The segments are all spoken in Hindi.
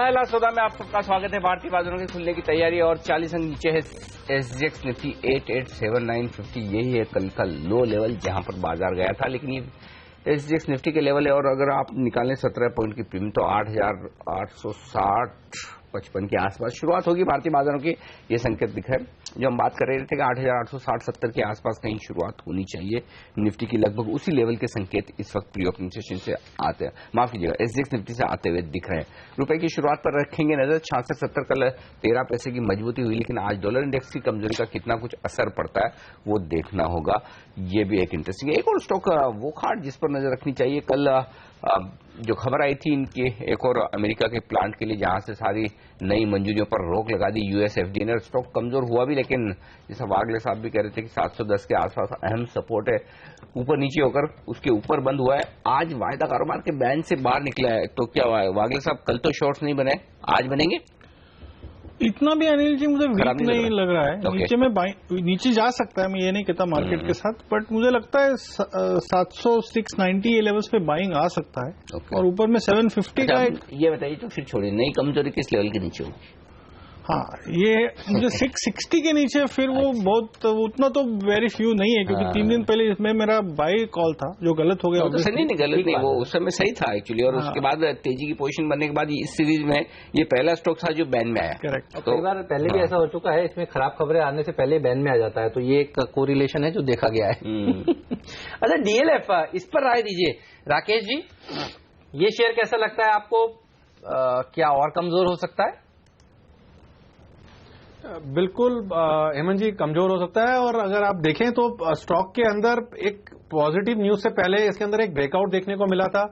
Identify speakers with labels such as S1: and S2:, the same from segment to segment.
S1: पहला सौदा में आपका सबका स्वागत है। भारतीय बाजारों के खुलने की तैयारी और 40 अंक नीचे है एसजीएक्स निफ्टी 887950। यही है कल का लो लेवल जहां पर बाजार गया था, लेकिन ये एसजीएक्स निफ्टी के लेवल है और अगर आप निकालें 17 पॉइंट की प्रीमियम तो 8860-55 के आसपास शुरुआत होगी भारतीय बाजारों की। ये संकेत दिखा है जो हम बात कर रहे थे कि 8860-70 के आसपास कहीं शुरुआत होनी चाहिए निफ्टी की। लगभग उसी लेवल के संकेत इस वक्त प्री ओपनिंग सेशन से आते हैं, माफ कीजिएगा एसजीएक्स निफ्टी से आते हुए दिख रहे हैं। रुपए की शुरुआत पर रखेंगे नजर 66-70 कल 13 पैसे की मजबूती हुई, लेकिन आज डॉलर इंडेक्स की कमजोरी का कितना कुछ असर पड़ता है वो देखना होगा। ये भी एक इंटरेस्टिंग है। एक और स्टॉक वोकहार्ड्ट जिस पर नजर रखनी चाहिए। कल जो खबर आई थी इनके एक और अमेरिका के प्लांट के लिए जहां से सारी नई मंजूरियों पर रोक लगा दी यूएस एफडीए ने। स्टॉक कमजोर हुआ भी, लेकिन जैसा वागले साहब भी कह रहे थे कि 710 के आसपास अहम सपोर्ट है। ऊपर नीचे होकर उसके ऊपर बंद हुआ है। आज वायदा कारोबार के बैंड से बाहर निकला है, तो क्या वागले साहब कल तो शॉर्ट्स नहीं बने, आज बनेंगे?
S2: इतना भी अनिल जी मुझे वीक नहीं लग रहा है। नीचे में नीचे जा सकता है, मैं ये नहीं कहता मार्केट के साथ, बट मुझे लगता है 700-690 ये लेवल्स पे बाइंग आ सकता है। और ऊपर में 750 का
S1: ये बताइए तो फिर छोड़िए, नई कमजोरी किस लेवल के नीचे होगी?
S2: हाँ, ये मुझे 660 के नीचे फिर वो बहुत उतना तो वेरी फ्यू नहीं है, क्योंकि 3 दिन पहले इसमें मेरा बाई कॉल था जो गलत हो गया।
S1: तो नहीं गलत नहीं, वो उस समय सही था एक्चुअली। और उसके बाद तेजी की पोजीशन बनने के बाद इस सीरीज में ये पहला स्टॉक था जो बैन में आया।
S3: करेक्ट। तो कई बार पहले भी ऐसा हो चुका है, इसमें खराब खबरें आने से पहले बैन में आ जाता है, तो ये एक कोरिलेशन है जो देखा गया है। अच्छा, डीएलएफ, इस पर राय दीजिए राकेश जी। ये शेयर कैसा लगता है आपको? क्या और कमजोर हो सकता है?
S4: बिल्कुल हेमंत जी, कमजोर हो सकता है। और अगर आप देखें तो स्टॉक के अंदर एक पॉजिटिव न्यूज से पहले इसके अंदर एक ब्रेकआउट देखने को मिला था।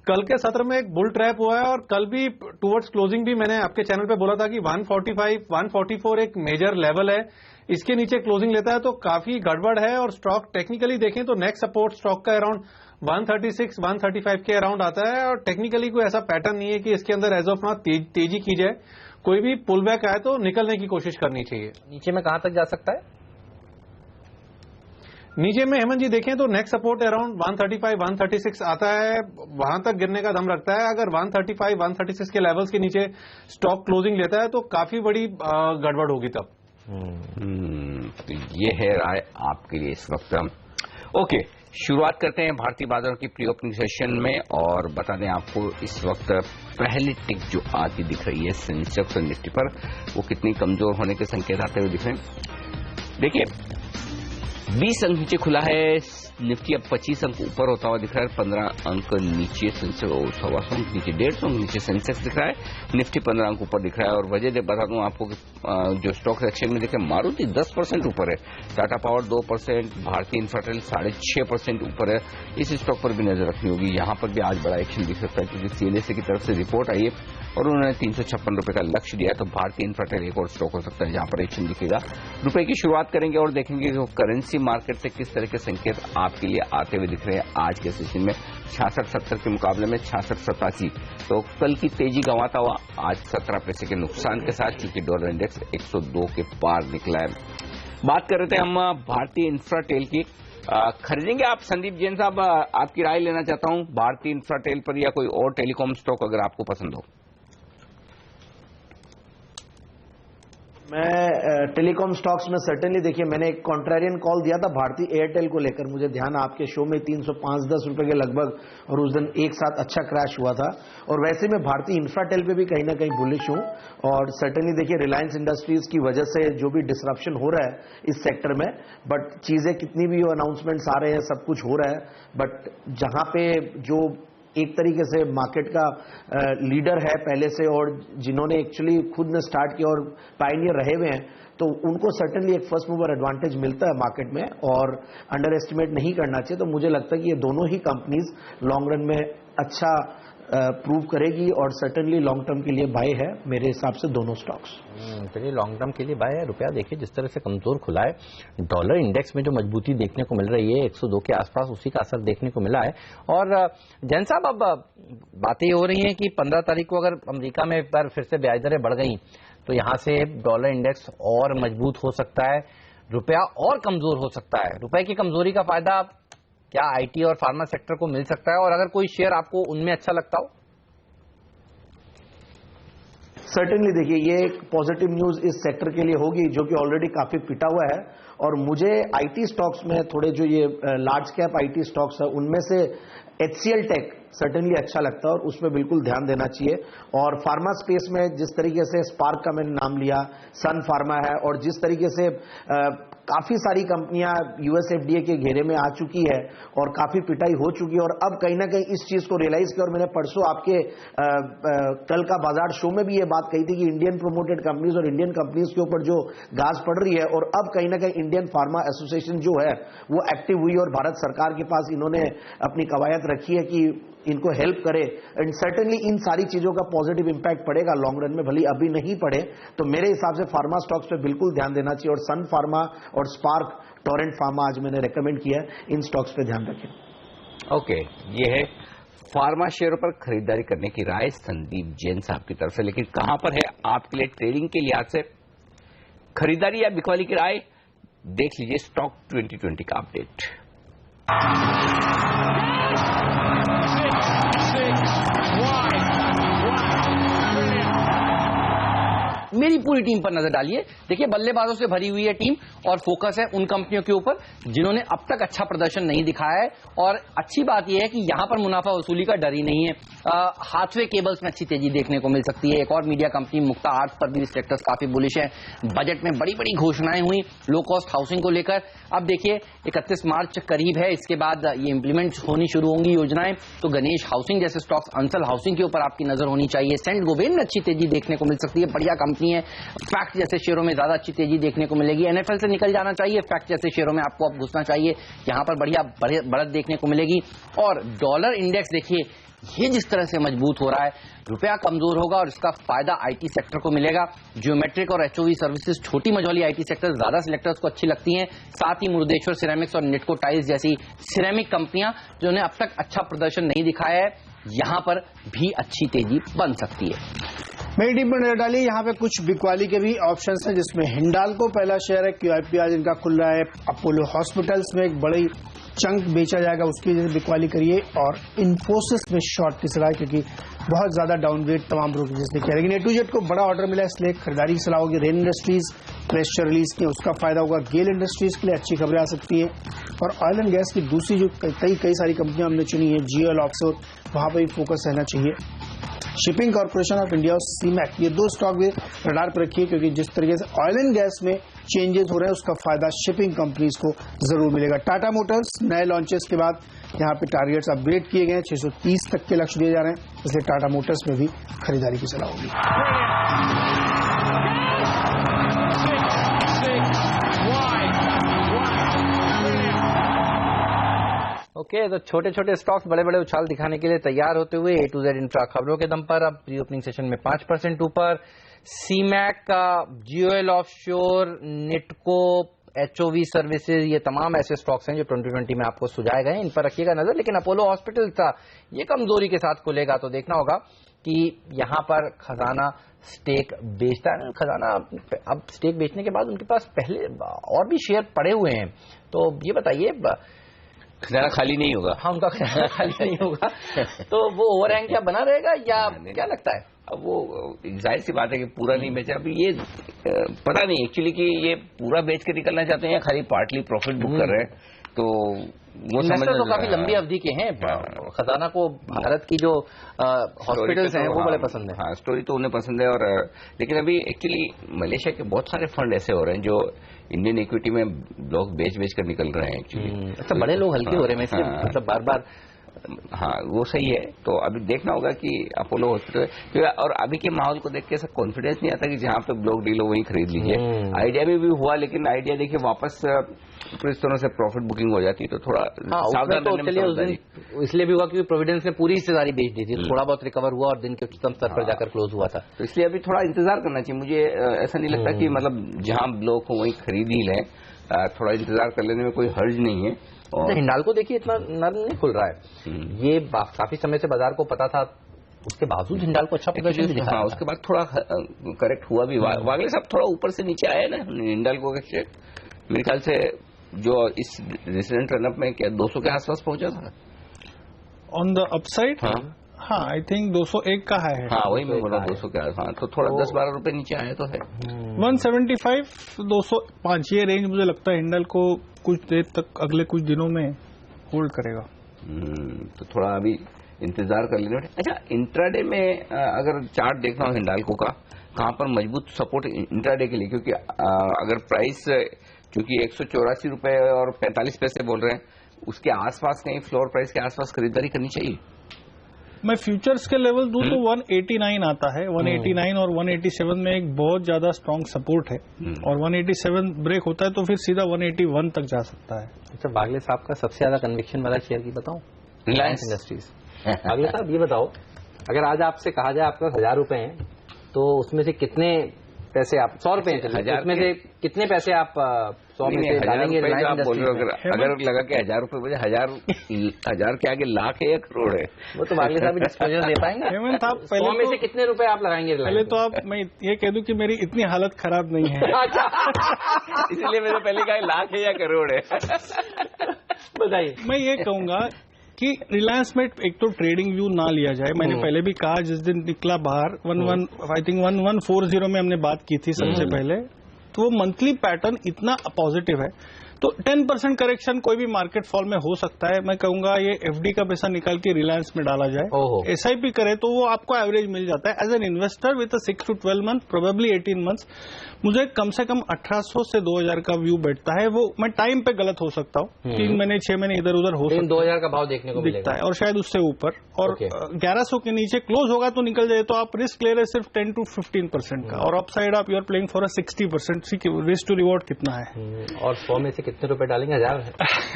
S4: कल के सत्र में एक बुल ट्रैप हुआ है और कल भी टुवर्ड्स क्लोजिंग भी मैंने आपके चैनल पे बोला था कि 145-144 एक मेजर लेवल है। इसके नीचे क्लोजिंग लेता है तो काफी गड़बड़ है। और स्टॉक टेक्निकली देखें तो नेक्स्ट सपोर्ट स्टॉक का अराउंड 136-135 के अराउंड आता है। और टेक्निकली कोई ऐसा पैटर्न नहीं है कि इसके अंदर एज ऑफ नाउ तेजी की जाए। कोई भी पुल बैक आए तो निकलने की कोशिश करनी चाहिए।
S3: नीचे में कहां तक जा सकता है?
S4: नीचे में हेमंत जी देखें तो नेक्स्ट सपोर्ट अराउंड 135-136 आता है, वहां तक गिरने का दम रखता है। अगर 135-136 के लेवल्स के नीचे स्टॉक क्लोजिंग लेता है तो काफी बड़ी गड़बड़ होगी तब।
S1: तो ये है राय आपके लिए इस वक्त। ओके, शुरुआत करते हैं भारतीय बाजारों की प्री ओपनिंग सेशन में और बता दें आपको इस वक्त पहली टिक जो आती दिख रही है सेंसेक्स और निफ्टी पर, वो कितनी कमजोर होने के संकेत आते हुए दिख रहे हैं। देखिए 20 अंक नीचे खुला है निफ्टी, अब 25 अंक ऊपर होता हुआ दिख रहा है, 15 अंक नीचे सेंसेक्स, 125 अंक नीचे, 150 अंक नीचे सेंसेक्स दिख रहा है, निफ्टी 15 अंक ऊपर दिख रहा है। और वजह बता दूं आपको कि जो स्टॉक एक्सचेंज में देखें मारुति 10% ऊपर है, टाटा पावर 2%, भारतीय इंफ्राटेल 6.5% ऊपर है। इस स्टॉक पर भी नजर रखनी होगी। यहां पर भी आज बड़ा एक्शन दिख सकता है क्योंकि सीएलएसए की तरफ से रिपोर्ट आई है और उन्होंने 356 रुपए का लक्ष्य दिया है। तो भारतीय इंफ्राटेल एक और स्टॉक हो सकता है जहां पर एक्शन दिखेगा। रुपए की शुरुआत करेंगे और देखेंगे कि करेंसी मार्केट से किस तरह के संकेत आपके लिए आते हुए दिख रहे हैं आज के सेशन में। 66-70 के मुकाबले में 66-87, तो कल की तेजी गंवाता हुआ आज 17 पैसे के नुकसान के साथ, क्योंकि डॉलर इंडेक्स 102 के पार निकला है। बात कर रहे थे हम भारतीय इंफ्राटेल की। खरीदेंगे आप? संदीप जैन साहब, आपकी राय लेना चाहता हूं भारतीय इंफ्राटेल पर या कोई और टेलीकॉम स्टॉक अगर आपको पसंद हो।
S5: मैं टेलीकॉम स्टॉक्स में सर्टेनली, देखिए मैंने एक कॉन्ट्रेरियन कॉल दिया था भारतीय एयरटेल को लेकर, मुझे ध्यान आपके शो में 305-10 रुपए के लगभग, और उस दिन एक साथ अच्छा क्रैश हुआ था। और वैसे मैं भारतीय इंफ्राटेल पे भी कहीं ना कहीं बुलिश हूं। और सर्टेनली देखिए रिलायंस इंडस्ट्रीज की वजह से जो भी डिसरप्शन हो रहा है इस सेक्टर में, बट चीजें कितनी भी अनाउंसमेंट्स आ रहे हैं, सब कुछ हो रहा है, बट जहां पे जो एक तरीके से मार्केट का लीडर है पहले से और जिन्होंने एक्चुअली खुद ने स्टार्ट किया और पायनियर रहे हुए हैं, तो उनको सर्टेनली एक फर्स्ट मूवर एडवांटेज मिलता है मार्केट में और अंडर एस्टिमेट नहीं करना चाहिए। तो मुझे लगता है कि ये दोनों ही कंपनीज लॉन्ग रन में अच्छा प्रूव करेगी और सर्टेनली लॉन्ग टर्म के लिए बाय है मेरे हिसाब से दोनों स्टॉक्स।
S3: चलिए, लॉन्ग टर्म के लिए बाय है। रुपया देखिए जिस तरह से कमजोर खुला है, डॉलर इंडेक्स में जो मजबूती देखने को मिल रही है 102 के आसपास, उसी का असर देखने को मिला है। और जैन साहब, अब बातें हो रही हैं कि 15 तारीख को अगर अमेरिका में एक बार फिर से ब्याज दरें बढ़ गई तो यहां से डॉलर इंडेक्स और मजबूत हो सकता है, रुपया और कमजोर हो सकता है। रुपए की कमजोरी का फायदा क्या आईटी और फार्मा सेक्टर को मिल सकता है? और अगर कोई शेयर आपको उनमें अच्छा लगता हो?
S5: सर्टेनली देखिए, ये एक पॉजिटिव न्यूज इस सेक्टर के लिए होगी जो कि ऑलरेडी काफी पिटा हुआ है। और मुझे आईटी स्टॉक्स में थोड़े जो ये लार्ज कैप आईटी स्टॉक्स है उनमें से HCL टेक सर्टेनली अच्छा लगता है और उसमें बिल्कुल ध्यान देना चाहिए। और फार्मा स्पेस में जिस तरीके से स्पार्क का मैंने नाम लिया, सन फार्मा है, और जिस तरीके से काफी सारी कंपनियां US FDA के घेरे में आ चुकी है और काफी पिटाई हो चुकी है, और अब कहीं ना कहीं इस चीज को रियलाइज किया। और मैंने परसों आपके कल का बाजार शो में भी ये बात कही थी कि इंडियन प्रोमोटेड कंपनीज और इंडियन कंपनीज के ऊपर जो गाज पड़ रही है, और अब कहीं ना कहीं इंडियन फार्मा एसोसिएशन जो है वो एक्टिव हुई और भारत सरकार के पास इन्होंने अपनी कवायद रखी है कि इनको हेल्प करे। एंड सर्टेनली इन सारी चीजों का पॉजिटिव इंपैक्ट पड़ेगा लॉन्ग रन में, भले अभी नहीं पड़े। तो मेरे हिसाब से फार्मा स्टॉक्स पे बिल्कुल ध्यान देना चाहिए, और सन फार्मा और स्पार्क, टोरेंट फार्मा आज मैंने रेकमेंड किया है, इन स्टॉक्स पे ध्यान रखें।
S1: ओके, ये है फार्मा शेयरों पर खरीदारी करने की राय संदीप जैन साहब की तरफ से। लेकिन कहां पर है आपके लिए ट्रेडिंग के लिहाज से खरीदारी या बिकवाली की राय? देख लीजिए स्टॉक 2020 का अपडेट।
S3: मेरी पूरी टीम पर नजर डालिए। देखिए, बल्लेबाजों से भरी हुई है टीम और फोकस है उन कंपनियों के ऊपर जिन्होंने अब तक अच्छा प्रदर्शन नहीं दिखाया है। और अच्छी बात यह है कि यहां पर मुनाफा वसूली का डर ही नहीं है। हाथवे केबल्स में अच्छी तेजी देखने को मिल सकती है। एक और मीडिया कंपनी मुक्ता आर्ट्स पर भी सेक्टर्स काफी बुलिश है। बजट में बड़ी बड़ी घोषणाएं हुई लो कॉस्ट हाउसिंग को लेकर। अब देखिए 31 मार्च करीब है, इसके बाद ये इंप्लीमेंट होनी शुरू होंगी योजनाएं। तो गणेश हाउसिंग जैसे स्टॉक्स, अंसल हाउसिंग के ऊपर आपकी नजर होनी चाहिए। सेंट गोबेन में अच्छी तेजी देखने को मिल सकती है, बढ़िया कंपनी है। फैक्ट जैसे शेयरों में ज्यादा अच्छी तेजी देखने को मिलेगी। NFL से निकल जाना चाहिए, फैक्ट जैसे शेयरों में आपको अब घुसना चाहिए, यहां पर बढ़िया बढ़त देखने को मिलेगी। और डॉलर इंडेक्स देखिए, ये जिस तरह से मजबूत हो रहा है, रुपया कमजोर होगा और इसका फायदा आईटी सेक्टर को मिलेगा। जियोमेट्रिक और HOV सर्विसेज, छोटी मझौली आईटी सेक्टर ज्यादा सिलेक्टर्स को अच्छी लगती हैं। साथ ही मुरुदेश्वर सिरेमिक्स और नेटको टाइल्स जैसी सिरेमिक कंपनियां जिन्होंने अब तक अच्छा प्रदर्शन नहीं दिखाया है, यहां पर भी अच्छी तेजी बन सकती है।
S2: मेरी टीम पर नजर डालिए, यहाँ पे कुछ बिकवाली के भी ऑप्शंस हैं, जिसमें हिंडाल्को पहला शेयर है। QIP आज इनका खुल रहा है। अपोलो हॉस्पिटल्स में एक बड़ी चंक बेचा जाएगा, उसकी बिकवाली करिए। और इन्फोसिस में शॉर्ट की सलाह, क्योंकि बहुत ज्यादा डाउनग्रेड तमाम ब्रोकरेजेस ने किया। लेकिन A to Z को बड़ा ऑर्डर मिला, इसलिए खरीदारी की सलाह होगी। रेन इंडस्ट्रीज प्रेस रिलीज की, उसका फायदा होगा। गेल इंडस्ट्रीज के लिए अच्छी खबरें आ सकती है। और ऑयल एंड गैस की दूसरी जो कई सारी कंपनियां हमने चुनी है, GOL ऑफशोर, वहां पर भी फोकस रहना चाहिए। शिपिंग कॉर्पोरेशन ऑफ इंडिया और सीमैक, ये दो स्टॉक भी रडार पर रखिए, क्योंकि जिस तरीके से ऑयल एंड गैस में चेंजेस हो रहे हैं उसका फायदा शिपिंग कंपनीज को जरूर मिलेगा। टाटा मोटर्स नए लॉन्चेस के बाद यहाँ पे टारगेट्स अपग्रेड किए गए हैं, 630 तक के लक्ष्य दिए जा रहे हैं, इसलिए टाटा मोटर्स में भी खरीदारी की सलाह होगी।
S3: ओके, तो छोटे छोटे स्टॉक्स बड़े बड़े उछाल दिखाने के लिए तैयार होते हुए A to Z इंफ्रा खबरों के दम पर अब प्री ओपनिंग सेशन में 5% ऊपर। सीमैक का, GOL ऑफशोर, नेटको, HOV सर्विसेज, ये तमाम ऐसे स्टॉक्स हैं जो 2020 में आपको सुझाए गए हैं, इन पर रखिएगा नजर। लेकिन अपोलो हॉस्पिटल था, ये कमजोरी के साथ खुलेगा, तो देखना होगा कि यहां पर खजाना स्टेक बेचता है। खजाना अब स्टेक बेचने के बाद उनके पास पहले और भी शेयर पड़े हुए हैं, तो ये बताइए
S1: खजाना खाली नहीं होगा।
S3: हाँ, उनका खजाना खाली नहीं होगा, तो वो ओवरहैंग क्या बना रहेगा या क्या लगता है?
S1: अब वो जाहिर सी बात है कि पूरा नहीं बेचा। अभी ये पता नहीं एक्चुअली कि ये पूरा बेच के निकलना चाहते हैं या खाली पार्टली प्रॉफिट बुक कर रहे हैं, तो वो समझ
S3: तो काफी लंबी अवधि के हैं। खजाना को भारत की जो हॉस्पिटल्स हैं वो बड़े पसंद है।
S1: हाँ, स्टोरी तो उन्हें पसंद है। और लेकिन अभी एक्चुअली मलेशिया के बहुत सारे फंड ऐसे हो रहे हैं जो इंडियन इक्विटी में लोग बेच कर निकल रहे हैं एक्चुअली।
S3: अच्छा, बड़े लोग हल्के हो रहे हैं, इसलिए मतलब बार बार।
S1: हाँ, वो सही है। तो अभी देखना होगा कि अपोलो हॉस्पिटल, और अभी के माहौल को देख के ऐसा कॉन्फिडेंस नहीं आता कि जहां पे ब्लॉक डील हो वहीं खरीद लीजिए। आइडिया में भी हुआ, लेकिन आइडिया देखिए वापस इस तरह से प्रॉफिट बुकिंग हो जाती है, तो थोड़ा सावधान रहने में।
S3: उस दिन इसलिए भी हुआ क्योंकि प्रोविडेंस ने पूरी हिस्सेदारी बेच दी थी, थोड़ा बहुत रिकवर हुआ और दिन के उच्चतम स्तर पर जाकर क्लोज हुआ था।
S1: तो इसलिए अभी थोड़ा इंतजार करना चाहिए। मुझे ऐसा नहीं लगता कि मतलब जहां ब्लॉक हो वहीं खरीद ही लें, थोड़ा इंतजार कर लेने में कोई हर्ज नहीं है।
S3: और हिंडाल्को देखिए इतना नरम नहीं खुल रहा है, ये काफी समय से बाजार को पता था, उसके बावजूद हिंडाल्को अच्छा प्रदर्शन दिखा।
S1: हाँ, उसके बाद थोड़ा करेक्ट हुआ भी। वागले साहब थोड़ा ऊपर से नीचे आया ना हिंडाल्को का शेयर, मेरे ख्याल से जो इस रिसेंट रनअप में क्या 200 के आसपास पहुंचा था
S2: ऑन द अपसाइड। हाँ, आई थिंक 201 का है।
S1: हाँ, वही मैं बोला 200 का। हाँ, तो थोड़ा 10-12 रुपए नीचे आया तो है।
S2: 175 205 ये रेंज मुझे लगता है हिंडल को कुछ देर तक अगले कुछ दिनों में होल्ड करेगा।
S1: तो थोड़ा अभी इंतजार कर लेना। अच्छा, इंट्राडे में अगर चार्ट देखना हो हिंडाल्को का, कहाँ पर मजबूत सपोर्ट इंट्राडे के लिए? क्योंकि अगर प्राइस चूंकि 184 रुपए और 45 पैसे बोल रहे हैं, उसके आसपास कहीं फ्लोर प्राइस के आसपास खरीदारी करनी चाहिए।
S2: मैं फ्यूचर्स के लेवल दूं तो 189 आता है। 189 और 187 में एक बहुत ज्यादा स्ट्रांग सपोर्ट है, और 187 ब्रेक होता है तो फिर सीधा 181 तक जा सकता है।
S3: अच्छा, बागले साहब का सबसे ज्यादा कन्विक्शन वाला शेयर की बताऊं? रिलायंस इंडस्ट्रीज। बागले साहब ये बताओ, अगर आज आपसे कहा जाए आपके पास 1000 रुपए हैं तो उसमें से कितने पैसे आप 100 रुपए उसमें से कितने पैसे आप 100 में से डालेंगे?
S1: आप बोल रहे हो अगर लगा के 1000 रुपए मुझे 1000 के आगे लाख है या करोड़ है?
S3: वो तो बागले साहब डिस्क्लोजर दे पाएंगे।
S2: हेमंत, आप
S3: 100 में से कितने रुपए आप लगाएंगे?
S2: पहले तो आप, मैं ये कह दूं कि मेरी इतनी हालत खराब नहीं है।
S1: इसलिए मैंने पहले कहा लाख है या करोड़ है।
S3: बताइए।
S2: मैं ये कहूंगा कि रिलायंस में एक तो ट्रेडिंग व्यू ना लिया जाए। मैंने पहले भी कहा, जिस दिन निकला बाहर 1140 में हमने बात की थी सबसे पहले, तो वो मंथली पैटर्न इतना पॉजिटिव है। तो 10% करेक्शन कोई भी मार्केट फॉल में हो सकता है। मैं कहूंगा ये एफडी का पैसा निकाल के रिलायंस में डाला जाए, एसआईपी करे तो वो आपको एवरेज मिल जाता है। As an investor with 6 to 12 month, probably 18 months, मुझे कम से कम 1800 से 2000 का व्यू बैठता है। वो मैं टाइम पे गलत हो सकता हूँ, 3 महीने 6 महीने इधर उधर हो सकता है,
S3: 2000 का भाव देखने को
S2: दिखता है, और शायद उससे ऊपर। और 1100 के नीचे क्लोज होगा तो निकल जाए, तो आप रिस्क ले रहे सिर्फ 10 to 15% का, और अपसाइड आप you are playing for 60%। Risk to reward कितना है?
S3: और 100 में से कितने रुपए डालेंगे? 1000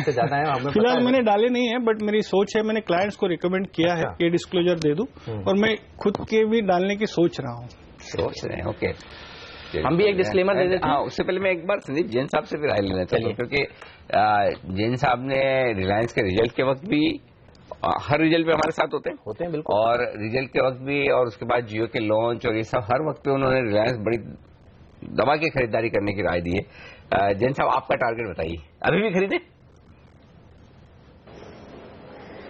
S3: से ज्यादा है?
S2: फिलहाल मैंने डाले नहीं है, बट मेरी सोच है, मैंने क्लाइंट्स को रिकमेंड किया है कि डिस्क्लोजर दे दूं, और मैं खुद के भी डालने की सोच रहा हूँ।
S1: सोच रहे हैं, ओके।
S3: हम भी एक डिस्क्लेमर दे देते हैं।
S1: हाँ, उससे पहले मैं एक बार संदीप जैन साहब से भी राय लेना चाहता हूँ, क्योंकि जैन साहब ने रिलायंस के रिजल्ट के वक्त भी, हर रिजल्ट पे हमारे साथ होते हैं
S3: बिल्कुल,
S1: और रिजल्ट के वक्त भी, और उसके बाद जियो के लॉन्च और ये सब, हर वक्त पे उन्होंने रिलायंस बड़ी दबा के खरीदारी करने की राय दी है। जैन साहब, आपका टारगेट बताइए, अभी भी खरीदे?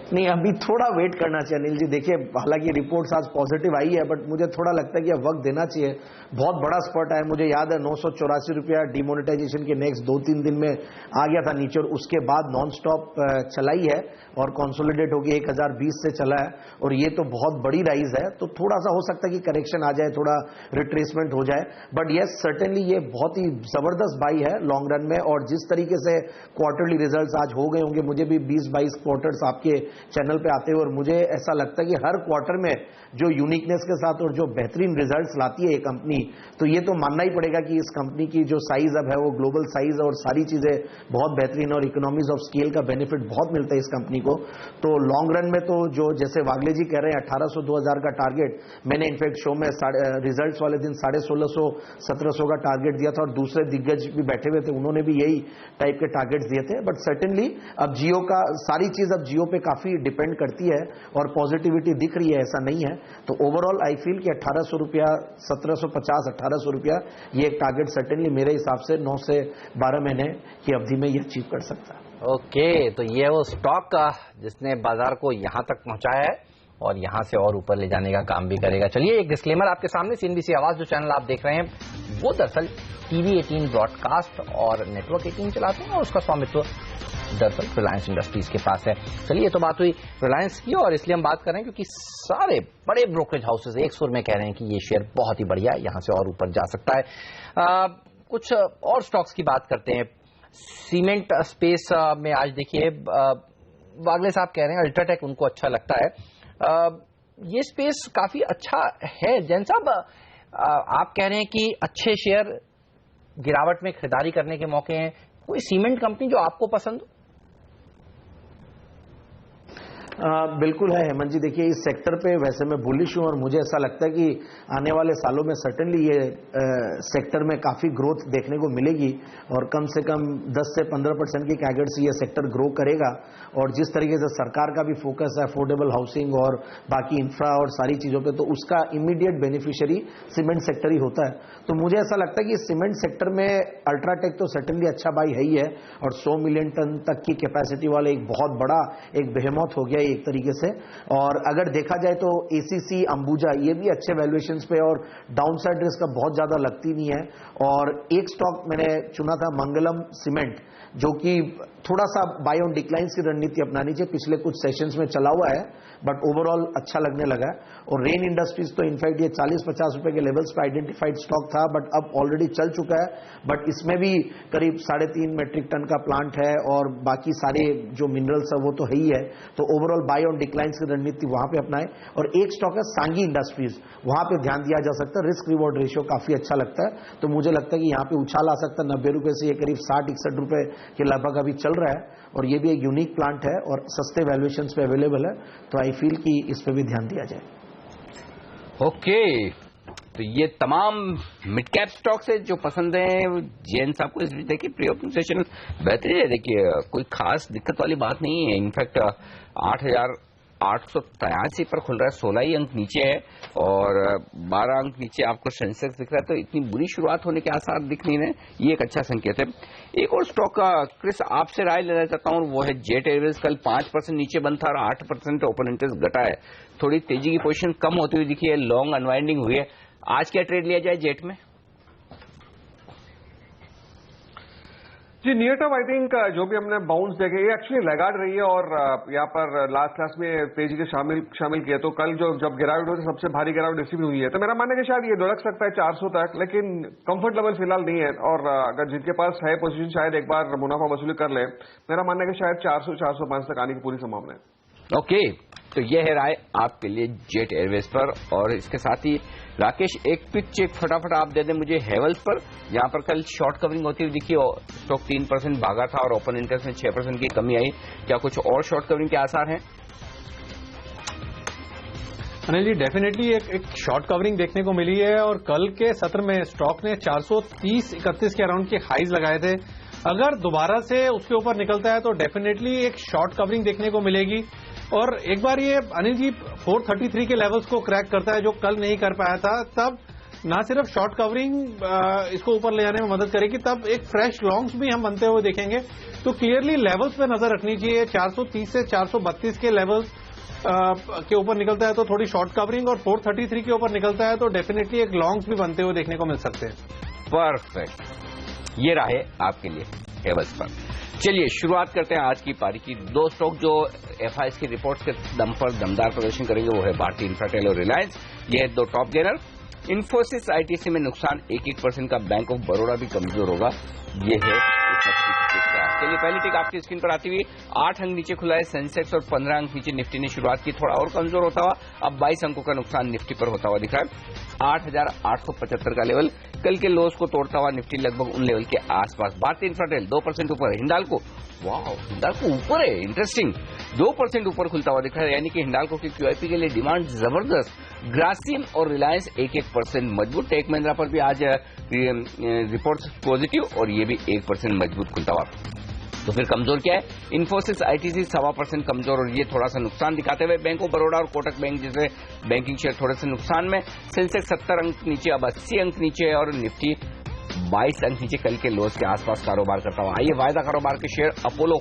S5: नहीं, अभी थोड़ा वेट करना चाहिए अनिल जी। देखिए, हालांकि रिपोर्ट्स आज पॉजिटिव आई है, बट मुझे थोड़ा लगता है कि अब वक्त देना चाहिए। बहुत बड़ा स्पॉट है, मुझे याद है 984 रुपया डिमोनेटाइजेशन के नेक्स्ट 2-3 दिन में आ गया था नीचे, और उसके बाद नॉन स्टॉप चलाई है और कंसोलिडेट होकर 1020 से चला है, और ये तो बहुत बड़ी राइज है। तो थोड़ा सा हो सकता है कि करेक्शन आ जाए, थोड़ा रिट्रेसमेंट हो जाए, बट यस सर्टेनली ये बहुत ही जबरदस्त बाई है लॉन्ग रन में। और जिस तरीके से क्वार्टरली रिजल्ट्स आज हो गए होंगे, मुझे भी 20-22 क्वार्टर्स आपके चैनल पे आते हुए, और मुझे ऐसा लगता है कि हर क्वार्टर में जो यूनिकनेस के साथ और जो बेहतरीन रिजल्ट्स लाती है ये कंपनी, तो ये तो मानना ही पड़ेगा कि इस कंपनी की जो साइज अब है वो ग्लोबल साइज और सारी चीजें बहुत बेहतरीन, और इकोनॉमीज ऑफ स्केल का बेनिफिट बहुत मिलता है इस कंपनी को। तो लॉन्ग रन में तो जो जैसे वागले जी कह रहे हैं 1800-2000 का टारगेट, मैंने इनफैक्ट शो में रिजल्ट्स वाले दिन 1650-1700 का टारगेट दिया था, और दूसरे दिग्गज भी बैठे हुए थे, उन्होंने भी यही टाइप के टारगेट्स दिए थे। बट सर्टेनली अब जियो का सारी चीज अब जियो पे काफी डिपेंड करती है, और पॉजिटिविटी दिख रही है, ऐसा नहीं है। तो ओवरऑल आई फील कि 1800 रुपया, 1750-1800 रुपया, ये एक टारगेट सर्टेनली मेरे हिसाब से 9 से 12 महीने की अवधि में ये अचीव कर सकता है।
S3: ओके, तो ये वो स्टॉक जिसने बाजार को यहां तक पहुंचाया है और यहां से और ऊपर ले जाने का काम भी करेगा। चलिए, एक डिस्क्लेमर आपके सामने, सीएनबीसी आवाज जो चैनल आप देख रहे हैं वो दरअसल टीवी 18 ब्रॉडकास्ट और नेटवर्क 18 चलाते हैं, और उसका स्वामित्व दरअसल रिलायंस इंडस्ट्रीज के पास है। चलिए, ये तो बात हुई रिलायंस की, और इसलिए हम बात कर रहे हैं क्योंकि सारे बड़े ब्रोकरेज हाउसेज एक सुर में कह रहे हैं कि ये शेयर बहुत ही बढ़िया है, यहां से और ऊपर जा सकता है। कुछ और स्टॉक्स की बात करते हैं। सीमेंट स्पेस में आज देखिए, वागले साहब कह रहे हैं अल्ट्राटेक उनको अच्छा लगता है। ये स्पेस काफी अच्छा है। जैन साहब, आप कह रहे हैं कि अच्छे शेयर गिरावट में खरीदारी करने के मौके हैं। कोई सीमेंट कंपनी जो आपको पसंद हो?
S5: बिल्कुल है हेमंत जी। देखिए, इस सेक्टर पे वैसे मैं बुलिश हूं, और मुझे ऐसा लगता है कि आने वाले सालों में सर्टेनली ये सेक्टर में काफी ग्रोथ देखने को मिलेगी, और कम से कम 10 से 15% की कैगर्ड से ये सेक्टर ग्रो करेगा। और जिस तरीके से सरकार का भी फोकस है अफोर्डेबल हाउसिंग और बाकी इंफ्रा और सारी चीजों पे, तो उसका इमीडिएट बेनिफिशियरी सीमेंट सेक्टर ही होता है। तो मुझे ऐसा लगता है कि सीमेंट सेक्टर में अल्ट्राटेक तो सर्टेनली अच्छा बाई है ही है, और 100 मिलियन टन तक की कैपेसिटी वाले एक बहुत बड़ा एक बेहेमौत हो गया, गई एक तरीके से। और अगर देखा जाए तो एसीसी, अंबुजा ये भी अच्छे वैल्यूएशंस पे और डाउनसाइड रिस्क का बहुत ज्यादा लगती नहीं है। और एक स्टॉक मैंने चुना था मंगलम सीमेंट, जो कि थोड़ा सा बाय ऑन डिक्लाइंस की रणनीति अपनानी चाहिए, पिछले कुछ सेशंस में चला हुआ है बट ओवरऑल अच्छा लगने लगा है। और रेन इंडस्ट्रीज तो इनफैक्ट ये 40-50 रुपए के लेवल्स पे आइडेंटिफाइड स्टॉक था बट अब ऑलरेडी चल चुका है। बट इसमें भी करीब 3.5 मेट्रिक टन का प्लांट है और बाकी सारे जो मिनरल्स है वो तो है ही है। तो ओवरऑल बाय ऑन डिक्लाइंस की रणनीति वहां पे अपनाए। और एक स्टॉक है सांगी इंडस्ट्रीज, वहां पे ध्यान दिया जा सकता है, रिस्क रिवॉर्ड रेशियो काफी अच्छा लगता है। तो मुझे लगता है कि यहाँ पे उछाल आ सकता है 90 रुपए से, ये करीब 60-61 रुपए के लगभग अभी चल रहा है। और ये भी एक यूनिक प्लांट है और सस्ते वैल्यूएशंस पे अवेलेबल है, तो आई फील कि इस पे भी ध्यान दिया जाए।
S1: ओके, तो ये तमाम मिड कैप स्टॉक्स है जो पसंद है जैन साहब को। इस देखिए प्री ओपनिंग सेशन बेहतरीन है, देखिए कोई खास दिक्कत वाली बात नहीं है। इनफैक्ट 8,883 पर खुल रहा है, 16 ही अंक नीचे है और 12 अंक नीचे आपको सेंसेक्स दिख रहा है। तो इतनी बुरी शुरुआत होने के आसार दिख नहीं रहे, ये एक अच्छा संकेत है। एक और स्टॉक का क्रिस आपसे राय लेना चाहता हूं, वो है जेट एयरवेज। कल 5% नीचे बंद था और 8% ओपन इंटरेस्ट घटा है, थोड़ी तेजी की पोजीशन कम होती हुई दिखी है, लॉन्ग अनवाइंडिंग हुई है। आज क्या ट्रेड लिया जाए जेट में?
S6: जी, नियर टर्म आई थिंक जो भी हमने बाउंस देखे ये एक्चुअली लगाड़ रही है और यहाँ पर लास्ट में तेजी के शामिल किया। तो कल जो जब गिरावट हुई तो सबसे भारी गिरावट इसी में हुई है। तो मेरा मानना है कि शायद ये लुढ़क सकता है 400 तक, लेकिन कंफर्ट लेवल फिलहाल नहीं है। और अगर जिनके पास है पोजीशन शायद एक बार मुनाफा वसूली कर ले। मेरा मानना है कि शायद 400-405 तक आने की पूरी संभावना है।
S1: ओके, तो यह है राय आपके लिए जेट एयरवेज पर। और इसके साथ ही राकेश एक पिक चेक फटाफट आप दे दें मुझे हेवल्स पर, जहां पर कल शॉर्ट कवरिंग होती हुई दिखी और स्टॉक 3% भागा था और ओपन इंटरेस्ट में 6% की कमी आई। क्या कुछ और शॉर्ट कवरिंग के आसार हैं?
S4: अनिल जी, डेफिनेटली एक शॉर्ट कवरिंग देखने को मिली है और कल के सत्र में स्टॉक ने 430-31 के अराउंड के हाईज लगाए थे। अगर दोबारा से उसके ऊपर निकलता है तो डेफिनेटली एक शॉर्ट कवरिंग देखने को मिलेगी। और एक बार ये अनिल जी 433 के लेवल्स को क्रैक करता है जो कल नहीं कर पाया था, तब ना सिर्फ शॉर्ट कवरिंग इसको ऊपर ले जाने में मदद करेगी, तब एक फ्रेश लॉन्ग्स भी हम बनते हुए देखेंगे। तो क्लियरली लेवल्स पे नजर रखनी चाहिए। 430 से 432 के लेवल्स के ऊपर निकलता है तो थोड़ी शॉर्ट कवरिंग, और 433 के ऊपर निकलता है तो डेफिनेटली एक लॉन्ग्स भी बनते हुए देखने को मिल सकते हैं।
S1: परफेक्ट, ये रहा है आपके लिए हेवल्स पर। चलिए शुरुआत करते हैं आज की पारी की। दो स्टॉक जो एफआईएस की रिपोर्ट्स के दम पर दमदार प्रदर्शन करेंगे वो है भारतीय इंफ्राटेल और रिलायंस। ये है दो टॉप गेनर। इन्फोसिस आईटीसी में नुकसान 1% का, बैंक ऑफ बड़ौदा भी कमजोर होगा। ये है चलिए पहली टिक आपकी स्क्रीन पर आती हुई 8 अंक नीचे खुला है सेंसेक्स और 15 अंक नीचे निफ्टी ने शुरुआत की, थोड़ा और कमजोर होता हुआ अब 22 अंकों का नुकसान निफ्टी पर होता हुआ दिख रहा है। 8,875 का लेवल, कल के लोस को तोड़ता हुआ निफ्टी लगभग उन लेवल के आसपास। भारतीय इंफ्राटेल 2% ऊपर, हिंडाल्को हिंडाल्को ऊपर है, इंटरेस्टिंग 2% ऊपर खुलता हुआ दिख रहा है, यानी कि हिंडाल्को की क्यूआईपी के लिए डिमांड जबरदस्त। ग्रासिम और रिलायंस 1% मजबूत। टेक महिंद्रा पर भी आज रिपोर्ट्स पॉजिटिव और ये भी 1% मजबूत खुलता हुआ। तो फिर कमजोर क्या है? इन्फोसिस आईटीसी 1.25% कमजोर और ये थोड़ा सा नुकसान दिखाते हुए बैंक ऑफ बड़ौदा और कोटक बैंक जैसे बैंकिंग शेयर थोड़े से नुकसान में। सेंसेक्स 70 अंक नीचे, अब 80 अंक नीचे और निफ्टी 22 अंक नीचे कल के लोस के आसपास कारोबार करता हुआ। आइए वायदा कारोबार के शेयर अपोलो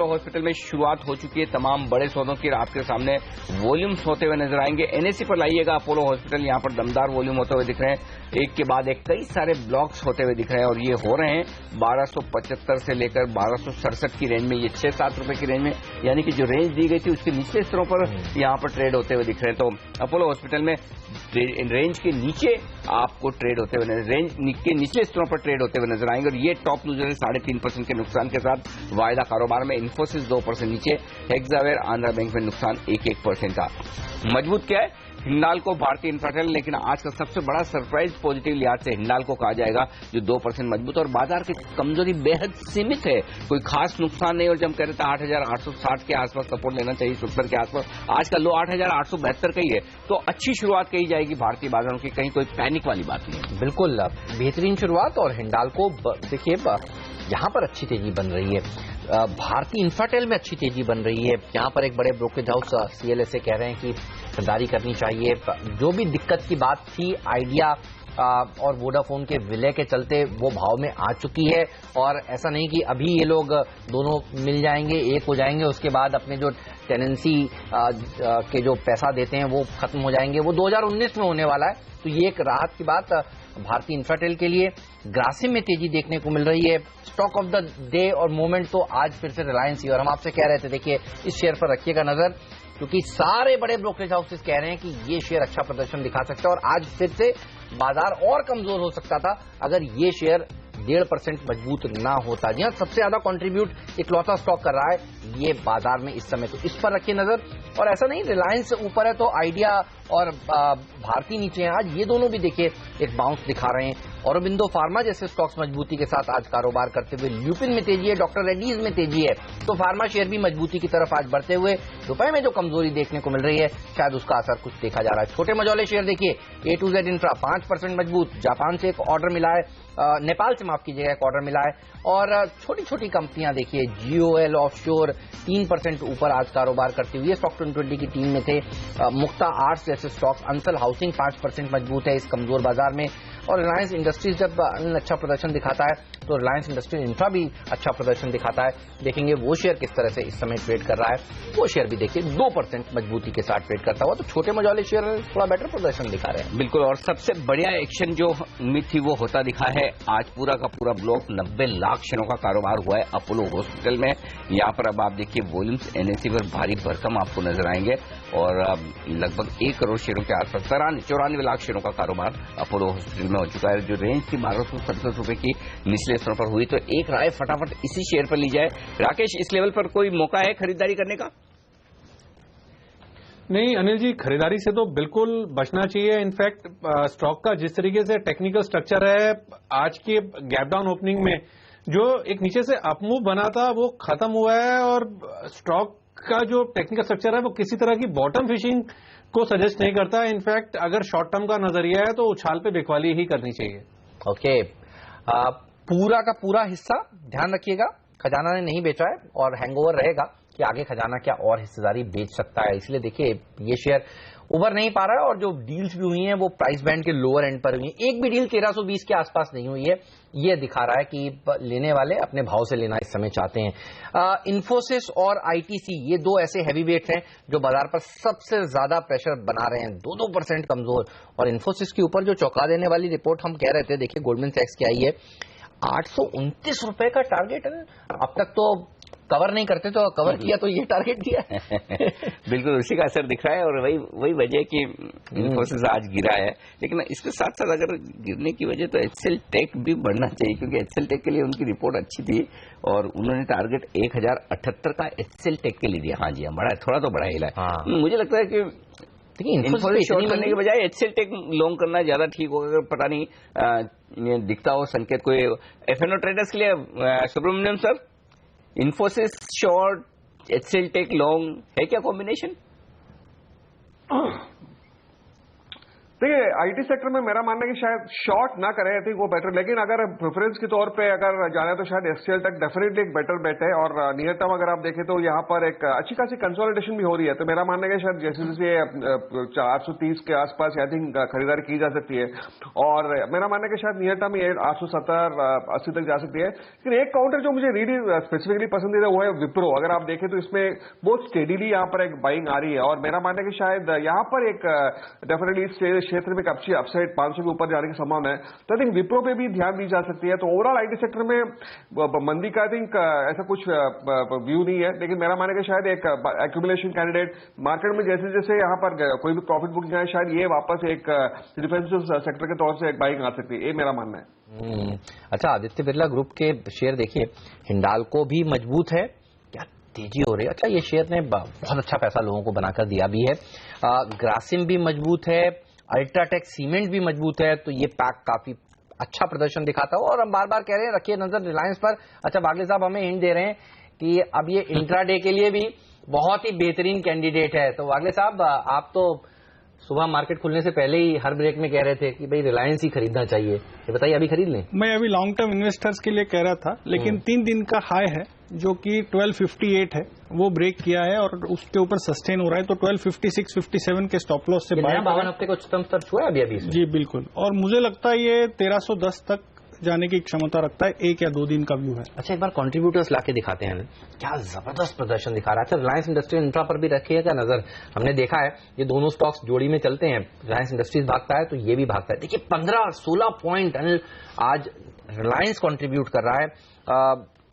S1: हॉस्पिटल में शुरुआत हो चुकी है तमाम बड़े सौदों की, आपके सामने वॉल्यूम्स होते हुए नजर आएंगे। एनएससी पर लाइएगा अपोलो हॉस्पिटल, यहां पर दमदार वॉल्यूम होते हुए दिख रहे हैं, एक के बाद एक कई सारे ब्लॉक्स होते हुए दिख रहे हैं और ये हो रहे हैं 1275 से लेकर 1267 की रेंज में, ये 6-7 रुपए की रेंज में, यानी कि जो रेंज दी गई थी उसके निचले स्तरों पर यहां पर ट्रेड होते हुए दिख रहे हैं। तो अपोलो हॉस्पिटल में रेंज के नीचे आपको ट्रेड होते हुए, रेंज के निचले स्तरों पर ट्रेड होते हुए नजर आएंगे और ये टॉप लूजर है 3.5% के नुकसान के साथ वायदा कारोबार में। इन्फोसिस 2% नीचे, हेक्सावेयर आंध्रा बैंक में नुकसान 1% का। मजबूत क्या है? हिंडाल्को, भारतीय इंफ्राटेल, लेकिन आज का सबसे बड़ा सरप्राइज पॉजिटिव लिहाज से हिंडाल्को कहा जाएगा जो 2% मजबूत और बाजार की कमजोरी बेहद सीमित है, कोई खास नुकसान नहीं। और जब कह रहे थे 8,860 के आसपास सपोर्ट लेना चाहिए, 70 के आसपास, आज का लो 8,872 का ही है, तो अच्छी शुरुआत कही जाएगी भारतीय बाजारों की, कहीं कोई पैनिक वाली बात नहीं है।
S3: बिल्कुल बेहतरीन शुरुआत और हिंडाल्को देखिए यहाँ पर अच्छी तेजी बन रही है, भारतीय इंफ्राटेल में अच्छी तेजी बन रही है। यहाँ पर एक बड़े ब्रोकरेज हाउस CLSA कह रहे हैं कि खरीदारी करनी चाहिए। जो भी दिक्कत की बात थी, आइडिया और वोडाफोन के विलय के चलते वो भाव में आ चुकी है। और ऐसा नहीं कि अभी ये लोग दोनों मिल जाएंगे, एक हो जाएंगे, उसके बाद अपने जो टेनेंसी के जो पैसा देते हैं वो खत्म हो जाएंगे, वो 2019 में होने वाला है। तो ये एक राहत की बात भारतीय इंफ्राटेल के लिए। ग्रासिम में तेजी देखने को मिल रही है। स्टॉक ऑफ द डे और मोमेंट तो आज फिर से रिलायंस ही, और हम आपसे कह रहे थे देखिए इस शेयर पर रखिएगा नजर, क्योंकि सारे बड़े ब्रोकरेज हाउसेस कह रहे हैं कि ये शेयर अच्छा प्रदर्शन दिखा सकता है और आज फिर से बाजार और कमजोर हो सकता था अगर ये शेयर 1.5% मजबूत ना होता। जी हाँ, सबसे ज्यादा कंट्रीब्यूट इकलौता स्टॉक कर रहा है ये बाजार में इस समय, तो इस पर रखिए नजर। और ऐसा नहीं रिलायंस ऊपर है तो आइडिया और भारती नीचे हैं, आज ये दोनों भी देखिए एक बाउंस दिखा रहे हैं। औरोबिंदो फार्मा जैसे स्टॉक्स मजबूती के साथ आज कारोबार करते हुए, ल्यूपिन में तेजी है, डॉक्टर रेड्डीज में तेजी है, तो फार्मा शेयर भी मजबूती की तरफ आज बढ़ते हुए। रुपए में जो कमजोरी देखने को मिल रही है शायद उसका असर कुछ देखा जा रहा है। छोटे मझौले शेयर देखिए, A2Z इंफ्रा 5% मजबूत, जापान से एक ऑर्डर मिला है, नेपाल से माफ कीजिएगा एक ऑर्डर मिला है। और छोटी छोटी कंपनियां देखिए, GOL ऑफशोर 3% ऊपर आज कारोबार करती हुई है, स्टॉक 20 की टीम में थे। मुक्ता आर्ट्स जैसे स्टॉक, अंसल हाउसिंग 5% मजबूत है इस कमजोर बाजार में। और रिलायंस इंडस्ट्रीज जब अच्छा प्रदर्शन दिखाता है तो रिलायंस इंडस्ट्रीज इंफ्रा भी अच्छा प्रदर्शन दिखाता है। देखेंगे वो शेयर किस तरह से इस समय ट्रेड कर रहा है। वो शेयर भी देखिए 2% मजबूती के साथ ट्रेड करता हुआ, तो छोटे मझौले शेयर थोड़ा बेटर प्रदर्शन दिखा रहे हैं।
S1: बिल्कुल, और सबसे बढ़िया एक्शन जो उम्मीद थी वो होता दिखा है। आज पूरा का पूरा ब्लॉक 90 लाख शेयरों का कारोबार हुआ है अपोलो हॉस्पिटल में। यहाँ पर अब आप देखिए वॉल्यूम्स NSE पर भारी भरकम आपको नजर आएंगे और लगभग 1 करोड़ शेयरों के आसपास 94 लाख शेयरों का कारोबार अपोलो हॉस्पिटल में हो चुका है। जो रेंज थी 1267 रुपए की निचले स्तर पर हुई, तो एक राय फटाफट इसी शेयर पर ली जाए। राकेश, इस लेवल पर कोई मौका है खरीदारी करने का?
S4: नहीं अनिल जी, खरीदारी से तो बिल्कुल बचना चाहिए। इनफैक्ट स्टॉक का जिस तरीके से टेक्निकल स्ट्रक्चर है, आज के गैप डाउन ओपनिंग में जो एक नीचे से अपमूव बना था वो खत्म हुआ है, और स्टॉक का जो टेक्निकल स्ट्रक्चर है वो किसी तरह की बॉटम फिशिंग को सजेस्ट नहीं करता। इनफैक्ट अगर शॉर्ट टर्म का नजरिया है तो उछाल पे बिकवाली ही करनी चाहिए।
S3: ओके, पूरा का पूरा हिस्सा ध्यान रखिएगा, खजाना ने नहीं बेचा है और हैंगओवर रहेगा कि आगे खजाना क्या और हिस्सेदारी बेच सकता है। इसलिए देखिए ये शेयर उभर नहीं पा रहा है, और जो डील्स भी हुई हैं वो प्राइस बैंड के लोअर एंड पर हुई है। एक भी डील 1320 के आसपास नहीं हुई है। ये दिखा रहा है कि लेने वाले अपने भाव से लेना इस समय चाहते हैं। इन्फोसिस और ITC ये दो ऐसे हैवी वेट्स हैं जो बाजार पर सबसे ज्यादा प्रेशर बना रहे हैं, 2% कमजोर। और इन्फोसिस के ऊपर जो चौंका देने वाली रिपोर्ट हम कह रहे थे, देखिए गोल्डमैन सैक्स की आई है, 829 रुपए का टारगेट है। अब तक तो कवर नहीं करते, तो कवर किया तो ये टारगेट दिया।
S1: बिल्कुल उसी का असर दिख रहा है, और वही वजह कि इन्फोसिस आज गिरा है। लेकिन इसके साथ साथ अगर गिरने की वजह तो HCL टेक भी बढ़ना चाहिए, क्योंकि HCL टेक के लिए उनकी रिपोर्ट अच्छी थी और उन्होंने टारगेट 1078 का HCL टेक के लिए दिया। हाँ जी, हाँ, बड़ा थोड़ा तो बड़ा हिला है। मुझे लगता है कि इन्फोसिस शॉर्ट करने के बजाय HCL टेक लॉन्ग करना ज्यादा ठीक होगा। अगर पता नहीं दिखता हो संकेत कोई FNO ट्रेडर्स के लिए। Subramaniam sir, Infosys short, HCL tech long है क्या कॉम्बिनेशन?
S6: देखिए IT सेक्टर में मेरा मानना है कि शायद शॉर्ट ना करें, आई थिंक वो बेटर। लेकिन अगर प्रेफरेंस के तौर पे अगर जाना तो शायद HCL टेक डेफिनेटली एक बेटर बेट है। और नियर टर्म अगर आप देखें तो यहाँ पर एक अच्छी खासी कंसोलिडेशन भी हो रही है, तो मेरा मानना है कि शायद जैसे जैसे 430 के आसपास आई थिंक खरीदारी की जा सकती है। और मेरा मानना है कि शायद नियर टर्म 870 80 तक जा सकती है। लेकिन एक काउंटर जो मुझे रीडी स्पेसिफिकली पसंदीदा वो है विप्रो। अगर आप देखें तो इसमें बहुत स्टेडीली यहाँ पर एक बाइंग आ रही है, और मेरा मानना है कि शायद यहाँ पर एक डेफिनेटली क्षेत्र में अच्छी अपसाइड 500 के ऊपर जाने की संभावना है। तो आई थिंक विप्रो पे भी ध्यान दी जा सकती है। तो ओवरऑल IT सेक्टर में मंदी का आई थिंक ऐसा कुछ व्यू नहीं है, लेकिन मेरा मानना है कि शायद एक एक्यूमुलेशन कैंडिडेट मार्केट में जैसे जैसे यहाँ पर कोई भी प्रॉफिट बुकिंग है, शायद ये वापस एक डिफेंसिव सेक्टर के तौर से एक बाइंग आ सकती है, ये मेरा मानना है।
S3: अच्छा, आदित्य बिरला ग्रुप के शेयर देखिए, हिंडाल्को भी मजबूत है, तेजी हो रही है। अच्छा, ये शेयर ने बहुत अच्छा पैसा लोगों को बनाकर दिया भी है। ग्रासिम भी मजबूत है, अल्ट्राटेक सीमेंट भी मजबूत है, तो ये पैक काफी अच्छा प्रदर्शन दिखाता है। और हम बार बार कह रहे हैं रखिए नजर रिलायंस पर। अच्छा, बागले साहब हमें हिंट दे रहे हैं कि अब ये इंट्राडे के लिए भी बहुत ही बेहतरीन कैंडिडेट है। तो बागले साहब, आप तो सुबह मार्केट खुलने से पहले ही हर ब्रेक में कह रहे थे कि भाई रिलायंस ही खरीदना चाहिए, ये बताइए अभी खरीद लें?
S2: मैं अभी लॉन्ग टर्म इन्वेस्टर्स के लिए कह रहा था, लेकिन 3 दिन का हाई है जो कि 1258 है, वो ब्रेक किया है और उसके ऊपर सस्टेन हो रहा है, तो 1256, 57 के स्टॉप लॉस से बाय
S3: 52 हफ्ते को उच्चतम स्तर छुआ है अभी
S2: जी बिल्कुल। और मुझे लगता है ये 1310 तक जाने की क्षमता रखता है, 1 या 2 दिन का व्यू है।
S3: अच्छा, एक बार कंट्रीब्यूटर्स लाके दिखाते हैं, क्या जबरदस्त प्रदर्शन दिखा रहा है। अच्छा, रिलायंस इंडस्ट्रीज इंफ्रा पर भी रखिएगा नजर, हमने देखा है ये दोनों स्टॉक्स जोड़ी में चलते हैं, रिलायंस इंडस्ट्रीज भागता है तो ये भी भागता है। देखिए 15-16 पॉइंट अनिल आज रिलायंस कंट्रीब्यूट कर रहा है,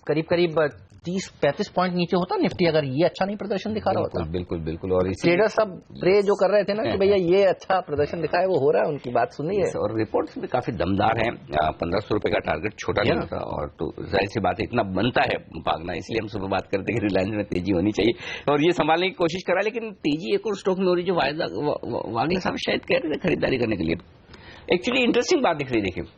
S3: करीब करीब 30-35 पॉइंट नीचे होता निफ्टी अगर ये अच्छा नहीं प्रदर्शन दिखा रहा होता।
S1: बिल्कुल बिल्कुल। और
S3: ट्रेडर सब प्रे जो कर रहे थे ना कि भैया ये अच्छा प्रदर्शन दिखा है, वो हो रहा है, उनकी बात सुनी है।
S1: और रिपोर्ट्स भी काफी दमदार हैं। 1500 रुपए का टारगेट छोटा नहीं होता, और तो जाहिर सी बात है इतना बनता है भागना, इसलिए हम सुबह बात करते हैं कि रिलायंस में तेजी होनी चाहिए और ये संभालने की कोशिश करा। लेकिन तेजी एक और स्टॉक में हो रही, जो वागले साहब शायद कह रहे थे खरीदारी करने के लिए। एक्चुअली इंटरेस्टिंग बात दिख रही, देखिए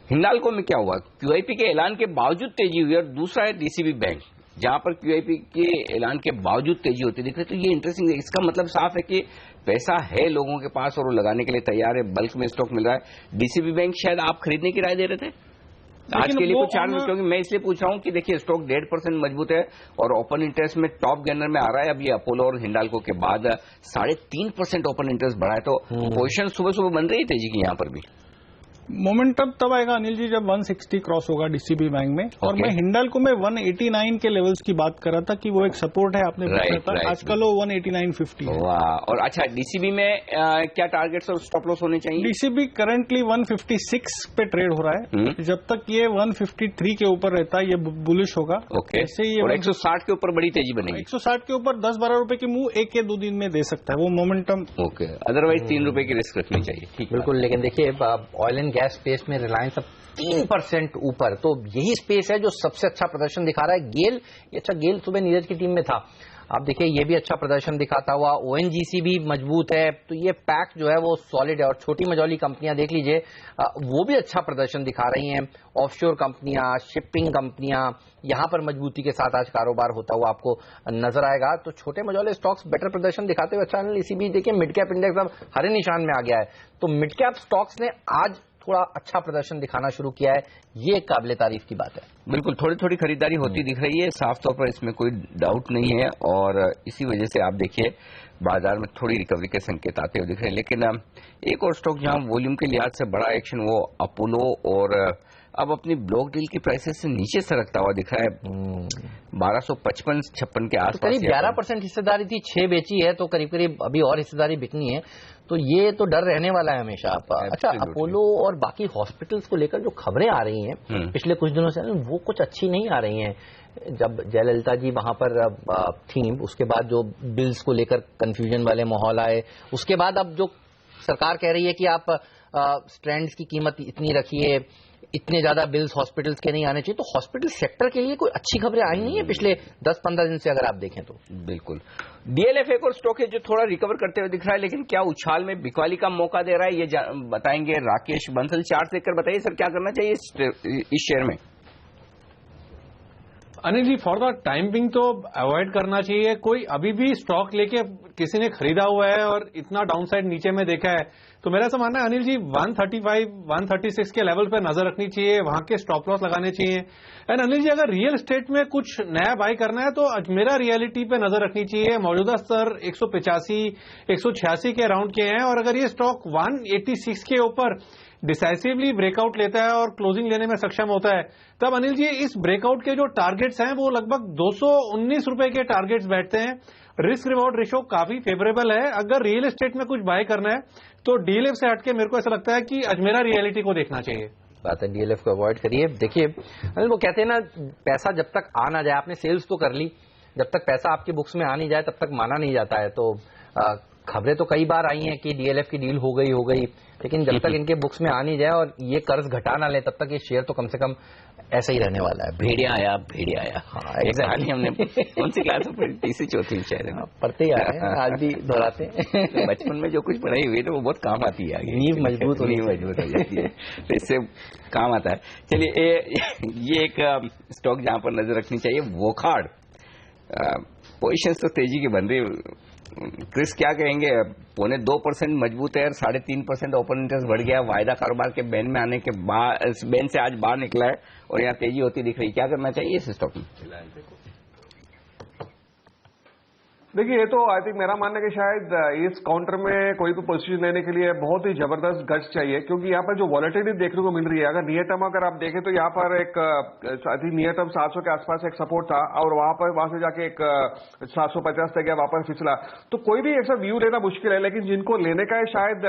S1: हिंडाल्को में क्या हुआ, क्यूआईपी के ऐलान के बावजूद तेजी हुई, और दूसरा है डीसीबी बैंक, जहां पर क्यूआईपी के ऐलान के बावजूद तेजी होती दिख रही। तो ये इंटरेस्टिंग है, इसका मतलब साफ है कि पैसा है लोगों के पास और वो लगाने के लिए तैयार है, बल्क में स्टॉक मिल रहा है। डीसीबी बैंक शायद आप खरीदने की राय दे रहे थे आज के लिए कुछ चार्ज, क्योंकि मैं इसलिए पूछ रहा हूं कि देखिए स्टॉक 1.5% मजबूत है और ओपन इंटरेस्ट में टॉप गेनर में आ रहा है। अब ये अपोलो और हिंडाल्को के बाद 3.5% ओपन इंटरेस्ट बढ़ा है, तो पोजीशन सुबह सुबह बन रही है तेजी की यहां पर भी।
S2: मोमेंटम तब आएगा अनिल जी जब 160 क्रॉस होगा डीसीबी बैंक में। और मैं हिंडाल्को में 189 के लेवल्स की बात कर रहा था कि वो एक सपोर्ट है, आपने पूछा था, आजकल वो 189.50 है।
S1: और अच्छा डीसीबी में क्या टारगेट्स और स्टॉप लॉस होने चाहिए?
S2: डीसीबी करंटली 156 पे ट्रेड हो रहा है, जब तक ये 153 के ऊपर रहता है ये बुलिश होगा।
S1: ओके, ऐसे ये 160 के ऊपर बड़ी तेजी बनेगी।
S2: 160 के ऊपर 10-12 रुपए की मूव 1 या 2 दिन में दे सकता है वो मोमेंटम।
S1: ओके, अदरवाइज 3 रुपए की रिस्क रखनी चाहिए।
S3: ठीक, बिल्कुल। लेकिन देखिए ऑयल एंड गैस स्पेस में रिलायंस अब 3% ऊपर, तो यही स्पेस है जो सबसे अच्छा प्रदर्शन दिखा रहा है। गेल, अच्छा गेल सुबह नीरज की टीम में था, आप देखिए ये भी अच्छा प्रदर्शन दिखाता हुआ। ओएनजीसी भी मजबूत है, तो ये पैक जो है वो सॉलिड है। और छोटी मझौली कंपनियां देख लीजिए, वो भी अच्छा प्रदर्शन दिखा रही हैं। ऑफशोर कंपनियां, शिपिंग कंपनियां, यहां पर मजबूती के साथ आज कारोबार होता हुआ आपको नजर आएगा। तो छोटे मझौले स्टॉक्स बेटर प्रदर्शन दिखाते हुए अच्छा। इसी बीच देखिए मिड कैप इंडेक्स अब हरे निशान में आ गया है, तो मिड कैप स्टॉक्स ने आज थोड़ा अच्छा प्रदर्शन दिखाना शुरू किया है, ये काबिले तारीफ की बात है।
S1: बिल्कुल, थोड़ी थोड़ी खरीदारी होती दिख रही है, साफ तौर पर इसमें कोई डाउट नहीं है, और इसी वजह से आप देखिए बाजार में थोड़ी रिकवरी के संकेत आते हुए दिख रहे हैं। लेकिन एक और स्टॉक जहां वॉल्यूम के लिहाज से बड़ा एक्शन, वो अपोलो, और अब अपनी ब्लॉक डील की प्राइसेस से नीचे सरकता हुआ दिख रहा है। 1255-56 के आसपास,
S3: करीब 11% हिस्सेदारी थी, 6 बेची है, तो करीब करीब अभी और हिस्सेदारी बिकनी है, तो ये तो डर रहने वाला है हमेशा। अच्छा, अपोलो और बाकी हॉस्पिटल्स को लेकर जो खबरें आ रही हैं पिछले कुछ दिनों से, वो कुछ अच्छी नहीं आ रही हैं। जब जयललिता जी वहां पर थी, उसके बाद जो बिल्स को लेकर कंफ्यूजन वाले माहौल आए, उसके बाद अब जो सरकार कह रही है कि आप स्ट्रैंड्स की कीमत इतनी रखिए, इतने ज्यादा बिल्स हॉस्पिटल्स के नहीं आने चाहिए, तो हॉस्पिटल सेक्टर के लिए कोई अच्छी खबरें आई नहीं है पिछले 10-15 दिन से अगर आप देखें तो।
S1: बिल्कुल। डीएलएफ एक और स्टॉक है जो थोड़ा रिकवर करते हुए दिख रहा है, लेकिन क्या उछाल में बिकवाली का मौका दे रहा है, ये बताएंगे राकेश बंसल। चार्ट देखकर बताइए सर, क्या करना चाहिए इस शेयर में?
S4: Anil ji, for the time being तो अवॉइड करना चाहिए। कोई अभी भी स्टॉक लेके किसी ने खरीदा हुआ है और इतना डाउनसाइड नीचे में देखा है, तो मेरा ऐसा मानना है अनिल जी 135, 136 के लेवल पर नजर रखनी चाहिए, वहां के स्टॉप लॉस लगाने चाहिए। एंड अनिल जी, अगर रियल एस्टेट में कुछ नया बाई करना है तो अजमेरा रियलिटी पे नजर रखनी चाहिए। मौजूदा स्तर 185, 186 के अराउंड के हैं, और अगर ये स्टॉक 186 के ऊपर डिसाइसिवली ब्रेकआउट लेता है और क्लोजिंग लेने में सक्षम होता है, तब अनिल जी इस ब्रेकआउट के जो टारगेट्स हैं वो लगभग 219 रुपए के टारगेट्स बैठते हैं। रिस्क रिवॉर्ड रेशो काफी फेवरेबल है। अगर रियल एस्टेट में कुछ बाय करना है तो डीएलएफ से हटके मेरे को ऐसा लगता है कि अजमेरा रियलिटी को देखना चाहिए।
S3: बात है, डीएलएफ को अवॉइड करिए। देखिए वो कहते हैं ना, पैसा जब तक आ ना जाए, आपने सेल्स तो कर ली, जब तक पैसा आपकी बुक्स में आ नहीं जाए तब तक माना नहीं जाता है। तो खबरें तो कई बार आई हैं कि डीएलएफ की डील हो गई, लेकिन जब तक इनके बुक्स में आ नहीं जाए और ये कर्ज घटा ना ले, तब तक ये शेयर तो कम से कम ऐसा ही रहने वाला है।
S1: भेड़िया आया। हाँ, एग्जैक्टली। हमने कौन सी क्लास में? तीसरी चौथी शायद
S3: पढ़ते ही आ रहे हैं, आज भी दोहराते हैं।
S1: बचपन में जो कुछ पढ़ाई हुई है वो बहुत काम आती है,
S3: नींव मजबूत हो
S1: जाती है, तो इससे काम आता है। चलिए, ये एक स्टॉक जहां पर नजर रखनी चाहिए, वोखार्ड। पोजीशंस तो तेजी की बन रही, क्रिस क्या कहेंगे? 2.25% मजबूत है और 3.5% ओपन इंटरेस्ट बढ़ गया, वायदा कारोबार के बैन में आने के बाद, बैन से आज बाहर निकला है और यहाँ तेजी होती दिख रही है। क्या करना चाहिए इस स्टॉक में?
S6: देखिए, ये तो आई थिंक मेरा मानना है कि शायद इस काउंटर में कोई भी पोजीशन लेने के लिए बहुत ही जबरदस्त गट्स चाहिए, क्योंकि यहाँ पर जो वॉलेटिलिटी देखने को मिल रही है, अगर नियर टर्म अगर आप देखें तो यहाँ पर एक आई थिंक नियर टर्म 700 के आसपास एक सपोर्ट था और वहां से जाके एक 750 तक गया, वापस फिसला। तो कोई भी ऐसा व्यू लेना मुश्किल है, लेकिन जिनको लेने का है शायद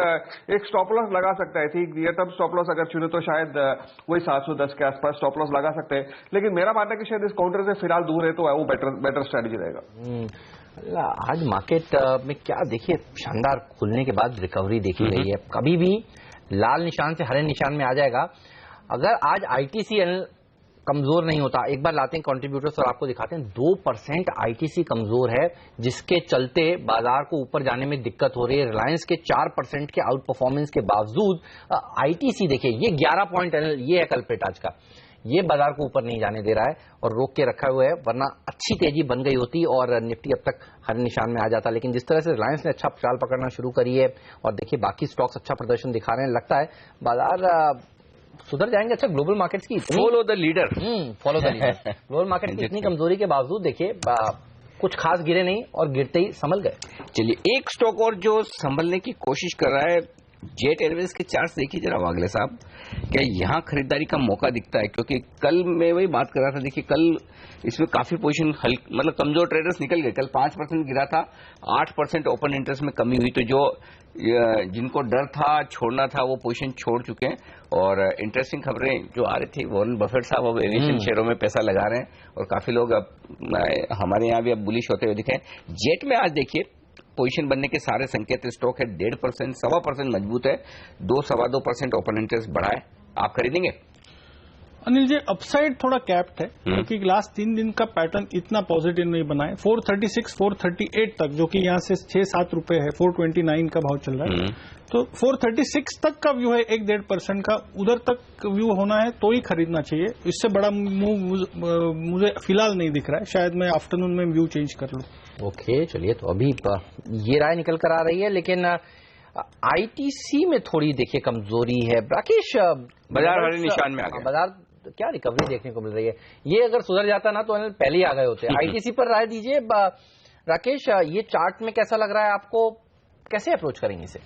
S6: एक स्टॉप लॉस लगा सकता है। ठीक, नियर टर्म स्टॉप लॉस अगर चुने तो शायद वही 710 के आसपास स्टॉप लॉस लगा सकते हैं, लेकिन मेरा मानना है कि शायद इस काउंटर से फिलहाल दूर है तो वो बेटर स्ट्रेटेजी रहेगा।
S3: आज मार्केट में क्या देखिए, शानदार खुलने के बाद रिकवरी देखी गई है। कभी भी लाल निशान से हरे निशान में आ जाएगा। अगर आज आईटीसी कमजोर नहीं होता, एक बार लाते हैं कंट्रीब्यूटर्स और आपको दिखाते हैं, 2% आईटीसी कमजोर है, जिसके चलते बाजार को ऊपर जाने में दिक्कत हो रही है। रिलायंस के 4% के आउट परफॉर्मेंस के बावजूद आईटीसी देखिए, ये 11 पॉइंट ये है कल्प्रिट आज का, ये बाजार को ऊपर नहीं जाने दे रहा है और रोक के रखा हुआ है, वरना अच्छी तेजी बन गई होती और निफ्टी अब तक हर निशान में आ जाता। लेकिन जिस तरह से रिलायंस ने अच्छा चाल पकड़ना शुरू करी है और देखिए बाकी स्टॉक्स अच्छा प्रदर्शन दिखा रहे हैं, लगता है बाजार सुधर जाएंगे। अच्छा, ग्लोबल मार्केट्स की
S1: follow the leader,
S3: follow the leader. Global market की इतनी कमजोरी के बावजूद देखिए कुछ खास गिरे नहीं और गिरते ही संभल गए।
S1: चलिए, एक स्टॉक और जो संभलने की कोशिश कर रहा है, जेट एयरवेज के चार्ट्स देखिए जरा वागले साहब, क्या यहाँ खरीदारी का मौका दिखता है? क्योंकि कल मैं वही बात कर रहा था, देखिए कल इसमें काफी पोजीशन मतलब कमजोर ट्रेडर्स निकल गए। कल 5% गिरा था, 8% ओपन इंटरेस्ट में कमी हुई, तो जो जिनको डर था छोड़ना था वो पोजीशन छोड़ चुके हैं। और इंटरेस्टिंग खबरें जो आ रही थी, वॉरेन बफेट साहब अब एविएशन शेयरों में पैसा लगा रहे हैं और काफी लोग अब हमारे यहाँ भी अब बुलिश होते हुए दिखे। जेट में आज देखिए पोजीशन बनने के सारे संकेत, स्टॉक है 1.5%, 1.25% मजबूत है, 2-2.25% ओपन इंटरेस्ट बढ़ा है। आप खरीदेंगे?
S2: अनिल जी, अपसाइड थोड़ा कैप्ड है, क्योंकि लास्ट 3 दिन का पैटर्न इतना पॉजिटिव नहीं बना है। 436, 438 तक, जो कि यहाँ से 6-7 रुपए है, 429 का भाव चल रहा है, तो 436 तक का व्यू है 1-1.5% का, उधर तक व्यू होना है तो ही खरीदना चाहिए। इससे बड़ा मूव मुझे फिलहाल नहीं दिख रहा है, शायद मैं आफ्टरनून में व्यू चेंज कर लूं।
S3: ओके, चलिए, तो अभी ये राय निकल कर आ रही है, लेकिन आईटीसी में थोड़ी देखिए कमजोरी है। राकेश,
S1: बाजार हरे निशान में आ गया,
S3: बाजार क्या रिकवरी देखने को मिल रही है? ये अगर सुधर जाता ना तो पहले ही आ गए होते। आईटीसी पर राय दीजिए राकेश, ये चार्ट में कैसा लग रहा है आपको, कैसे अप्रोच करेंगे इसे?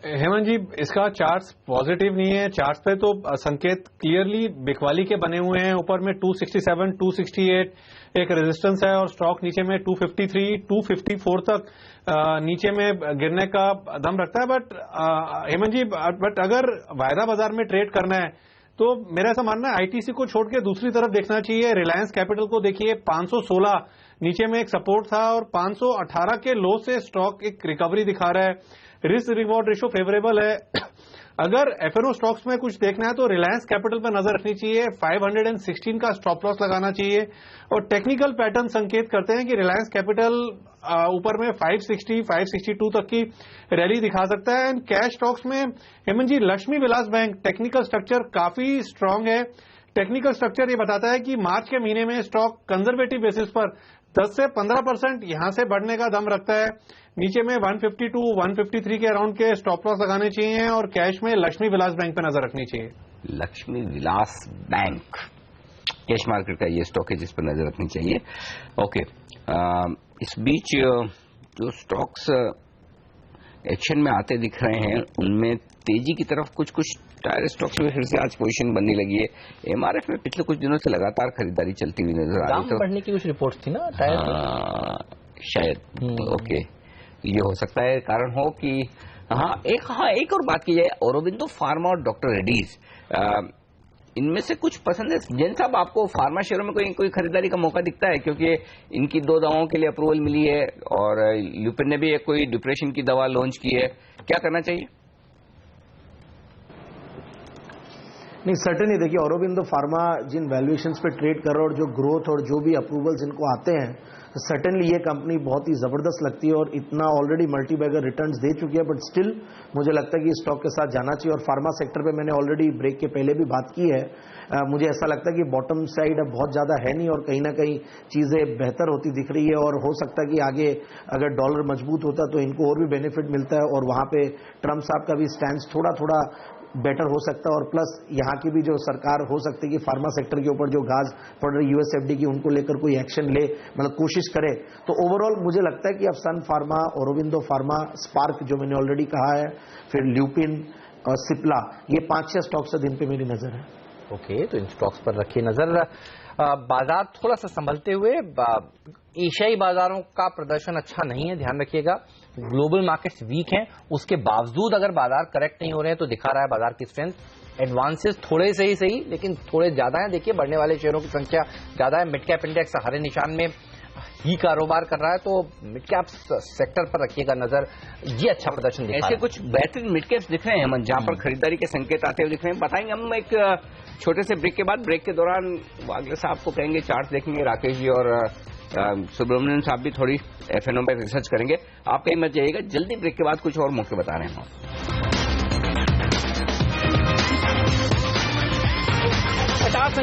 S4: हेमंत जी, इसका चार्ट्स पॉजिटिव नहीं है। चार्ट्स पे तो संकेत क्लियरली बिकवाली के बने हुए हैं। ऊपर में 267, 268 एक रेजिस्टेंस है और स्टॉक नीचे में 253, 254 तक नीचे में गिरने का दम रखता है। बट हेमंत जी, बट अगर वायदा बाजार में ट्रेड करना है तो मेरा ऐसा मानना है आईटीसी को छोड़ के दूसरी तरफ देखना चाहिए। रिलायंस कैपिटल को देखिए, 516 नीचे में एक सपोर्ट था और 518 के लो से स्टॉक एक रिकवरी दिखा रहा है। रिस्क रिवॉर्ड रेशो फेवरेबल है। अगर एफएनओ स्टॉक्स में कुछ देखना है तो रिलायंस कैपिटल पर नजर रखनी चाहिए, 516 का स्टॉप लॉस लगाना चाहिए। और टेक्निकल पैटर्न संकेत करते हैं कि रिलायंस कैपिटल ऊपर में 560, 562 तक की रैली दिखा सकता है। एंड कैश स्टॉक्स में हेमंत जी, Lakshmi Vilas bank technical structure काफी स्ट्रांग है। टेक्निकल स्ट्रक्चर ये बताता है कि मार्च के महीने में स्टॉक कंजर्वेटिव बेसिस पर 10 से 15% यहां से बढ़ने का दम रखता है। नीचे में 152, 153 के अराउंड के स्टॉप लॉस लगाने चाहिए और कैश में लक्ष्मी विलास बैंक पे नजर रखनी चाहिए।
S1: Lakshmi Vilas bank cash market का ये स्टॉक है जिस पर नजर रखनी चाहिए। ओके, इस बीच जो स्टॉक्स एक्शन में आते दिख रहे हैं उनमें तेजी की तरफ कुछ टायर स्टॉक्स में फिर से आज पोजीशन बनने लगी है। एमआरएफ में पिछले कुछ दिनों से लगातार खरीदारी चलती हुई नजर आ रही है।
S3: बढ़ने की कुछ रिपोर्ट्स थी ना टायर,
S1: शायद ओके, ये हो सकता है कारण हो कि एक और बात की जाए, औरोबिंदो फार्मा और डॉक्टर रेड्डीज, इनमें से कुछ पसंद है? जैन साहब, आपको फार्मा शेयरों में कोई खरीदारी का मौका दिखता है? क्योंकि इनकी 2 दवाओं के लिए अप्रूवल मिली है और ल्यूपिन ने भी एक कोई डिप्रेशन की दवा लॉन्च की है, क्या करना चाहिए?
S5: नहीं, सर्टेनली देखिए, औरोबिंदो फार्मा जिन वैल्यूएशंस पे ट्रेड कर रहा है और जो ग्रोथ और जो भी अप्रूवल्स इनको आते हैं, सर्टेनली ये कंपनी बहुत ही जबरदस्त लगती है और इतना ऑलरेडी मल्टी बैगर रिटर्न्स दे चुकी है, बट स्टिल मुझे लगता है कि स्टॉक के साथ जाना चाहिए। और फार्मा सेक्टर पे मैंने ऑलरेडी ब्रेक के पहले भी बात की है, मुझे ऐसा लगता है कि बॉटम साइड अब बहुत ज्यादा है नहीं और कहीं ना कहीं चीजें बेहतर होती दिख रही है, और हो सकता है कि आगे अगर डॉलर मजबूत होता तो इनको और भी बेनिफिट मिलता है, और वहां पे ट्रम्प साहब का भी स्टैंड थोड़ा थोड़ा बेटर हो सकता है। और प्लस यहाँ की भी जो सरकार हो सकती है कि फार्मा सेक्टर के ऊपर जो गाज पड़ रही यूएसएफडी की उनको लेकर कोई एक्शन ले, मतलब कोशिश करे, तो ओवरऑल मुझे लगता है कि अब सन फार्मा, औरोबिंदो फार्मा, स्पार्क जो मैंने ऑलरेडी कहा है, फिर ल्यूपिन और सिप्ला, ये 5-6 स्टॉक्स दिन पे मेरी नजर है।
S3: ओके, तो इन स्टॉक्स पर रखिए नजर। बाजार थोड़ा सा संभलते हुए, एशियाई बाजारों का प्रदर्शन अच्छा नहीं है, ध्यान रखिएगा। ग्लोबल मार्केट्स वीक हैं, उसके बावजूद अगर बाजार करेक्ट नहीं हो रहे हैं तो दिखा रहा है बाजार की स्ट्रेंथ। एडवांसेस थोड़े से ही सही, लेकिन थोड़े ज्यादा हैं। देखिए, बढ़ने वाले शेयरों की संख्या ज्यादा है। मिड कैप इंडेक्स हरे निशान में ही कारोबार कर रहा है, तो मिड कैप सेक्टर पर रखिएगा नजर, ये अच्छा प्रदर्शन दिखा रहा है।
S1: ऐसे कुछ बेहतरीन मिड कैप्स दिख रहे हैं हेमंत, जहां पर खरीदारी के संकेत आते हुए दिख रहे हैं। बताएंगे हम एक छोटे से ब्रेक के बाद। ब्रेक के दौरान अगले साहब को कहेंगे, चार्ट देखेंगे, राकेश जी और सुब्रमण्यन साहब भी थोड़ी एफएनओ पे रिसर्च करेंगे। आप कहीं मत जाइएगा, जल्दी ब्रेक के बाद कुछ और मौके बता रहे हैं हम।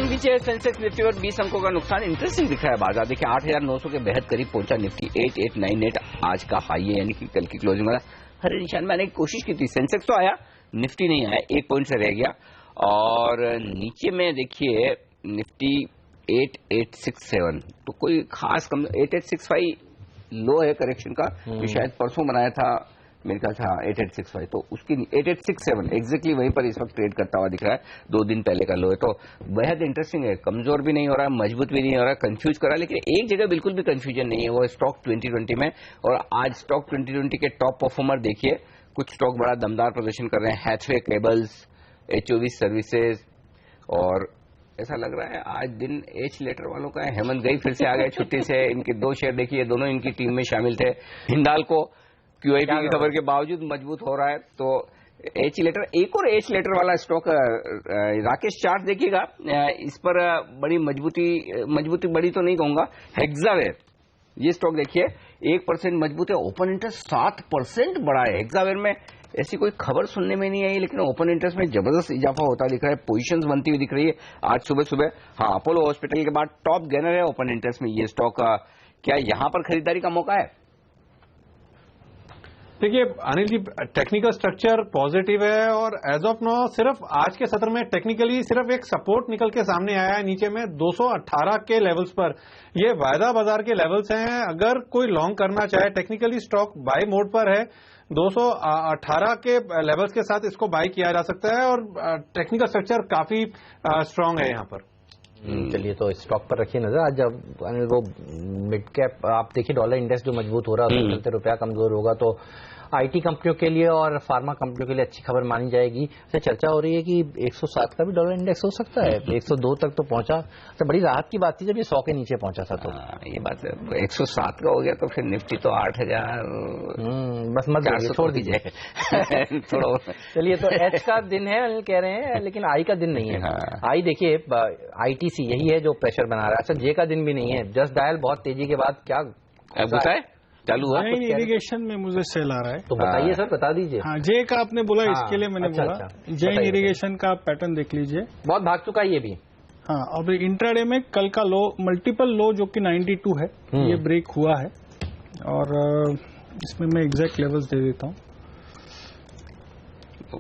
S1: नीचे सेंसेक्स निफ्टी और 20 अंकों का नुकसान। इंटरेस्टिंग दिख रहा है बाजार। देखिए, 8,900 के बेहद करीब पहुंचा निफ्टी। 8898 आज का हाई है, यानी कि कल की क्लोजिंग वाला हरे निशान में आने की कोशिश की थी। सेंसेक्स तो आया, निफ्टी नहीं आया, 1 पॉइंट से रह गया। और नीचे में देखिए निफ्टी 8867, तो कोई खास कम 8865 लो है करेक्शन का, जो शायद परसों बनाया था, मेरे ख्याल था 8865, तो उसकी 8867 एग्जैक्टली वहीं पर इस वक्त ट्रेड करता हुआ दिख रहा है। 2 दिन पहले का लो है, तो बेहद इंटरेस्टिंग है। कमजोर भी नहीं हो रहा है, मजबूत भी नहीं हो रहा है, कंफ्यूज कर रहा है, लेकिन एक जगह बिल्कुल भी कंफ्यूजन नहीं है, वो स्टॉक 2020 में। और आज स्टॉक 2020 के टॉप परफॉर्मर देखिए, कुछ स्टॉक बड़ा दमदार प्रदर्शन कर रहे हैं। हैथवे केबल्स, HOV सर्विसेज, और ऐसा लग रहा है आज दिन एच लेटर वालों का है। हेमंत गई फिर से आ गए छुट्टी से। इनके 2 शेयर देखिए, दोनों इनकी टीम में शामिल थे। हिंडाल्को QIP की खबर के बावजूद मजबूत हो रहा है, तो एच लेटर, एक और एच लेटर वाला स्टॉक राकेश चार्ट देखिएगा, इस पर बड़ी मजबूती बड़ी तो नहीं कहूंगा। हेक्सावेयर, ये स्टॉक देखिए 1% मजबूत है, ओपन इंटरेस्ट 7% बढ़ा है। हेक्सावेयर में ऐसी कोई खबर सुनने में नहीं आई, लेकिन ओपन इंटरेस्ट में जबरदस्त इजाफा होता दिख रहा है, पोजीशंस बनती हुई दिख रही है आज सुबह। हाँ, अपोलो हॉस्पिटल के बाद टॉप गेनर है ओपन इंटरेस्ट में ये स्टॉक। क्या यहां पर खरीदारी का मौका है?
S4: देखिए Anil ji, technical structure positive है, और एज ऑफ नाउ सिर्फ आज के सत्र में टेक्निकली सिर्फ एक सपोर्ट निकल के सामने आया है नीचे में 218 के लेवल्स पर। ये वायदा बाजार के लेवल्स हैं, अगर कोई लॉन्ग करना चाहे टेक्निकली स्टॉक बाय मोड पर है, 218 के लेवल्स के साथ इसको बाय किया जा सकता है, और टेक्निकल स्ट्रक्चर काफी स्ट्रांग है यहाँ पर।
S3: चलिए, तो स्टॉक पर रखिए नजर। आज जब वो मिड कैप आप देखिए, डॉलर इंडेक्स जो मजबूत हो रहा है, चलते रुपया कमजोर होगा तो आईटी कंपनियों के लिए और फार्मा कंपनियों के लिए अच्छी खबर मानी जाएगी। अच्छा, चर्चा हो रही है कि 107 का भी डॉलर इंडेक्स हो सकता है, 102 तक तो पहुंचा। तो बड़ी राहत की बात थी जब ये 100 के नीचे पहुंचा था। तो
S1: ये बात है, 107 का हो गया तो फिर निफ्टी तो 8000
S3: बस मत छोड़ दीजिए
S1: थोड़ा।
S3: चलिए, तो एच का दिन है कह रहे हैं, लेकिन आई का दिन नहीं है। आई देखिए, ITC यही है जो प्रेशर बना रहा है। अच्छा, जे का दिन भी नहीं है। जस्ट डायल बहुत तेजी के बाद क्या
S1: बताए चालू हुआ,
S2: जैन इरिगेशन में मुझे सेल आ रहा है,
S3: तो बताइए सर, बता दीजिए।
S2: हाँ, जे का आपने बोला, इसके लिए मैंने बोला जैन इरिगेशन का पैटर्न देख लीजिए,
S3: बहुत भाग चुका है ये भी।
S2: हाँ, अब इंट्राडे में कल का लो, मल्टीपल लो जो कि 92 है, ये ब्रेक हुआ है, और इसमें मैं एग्जैक्ट लेवल्स दे देता हूँ।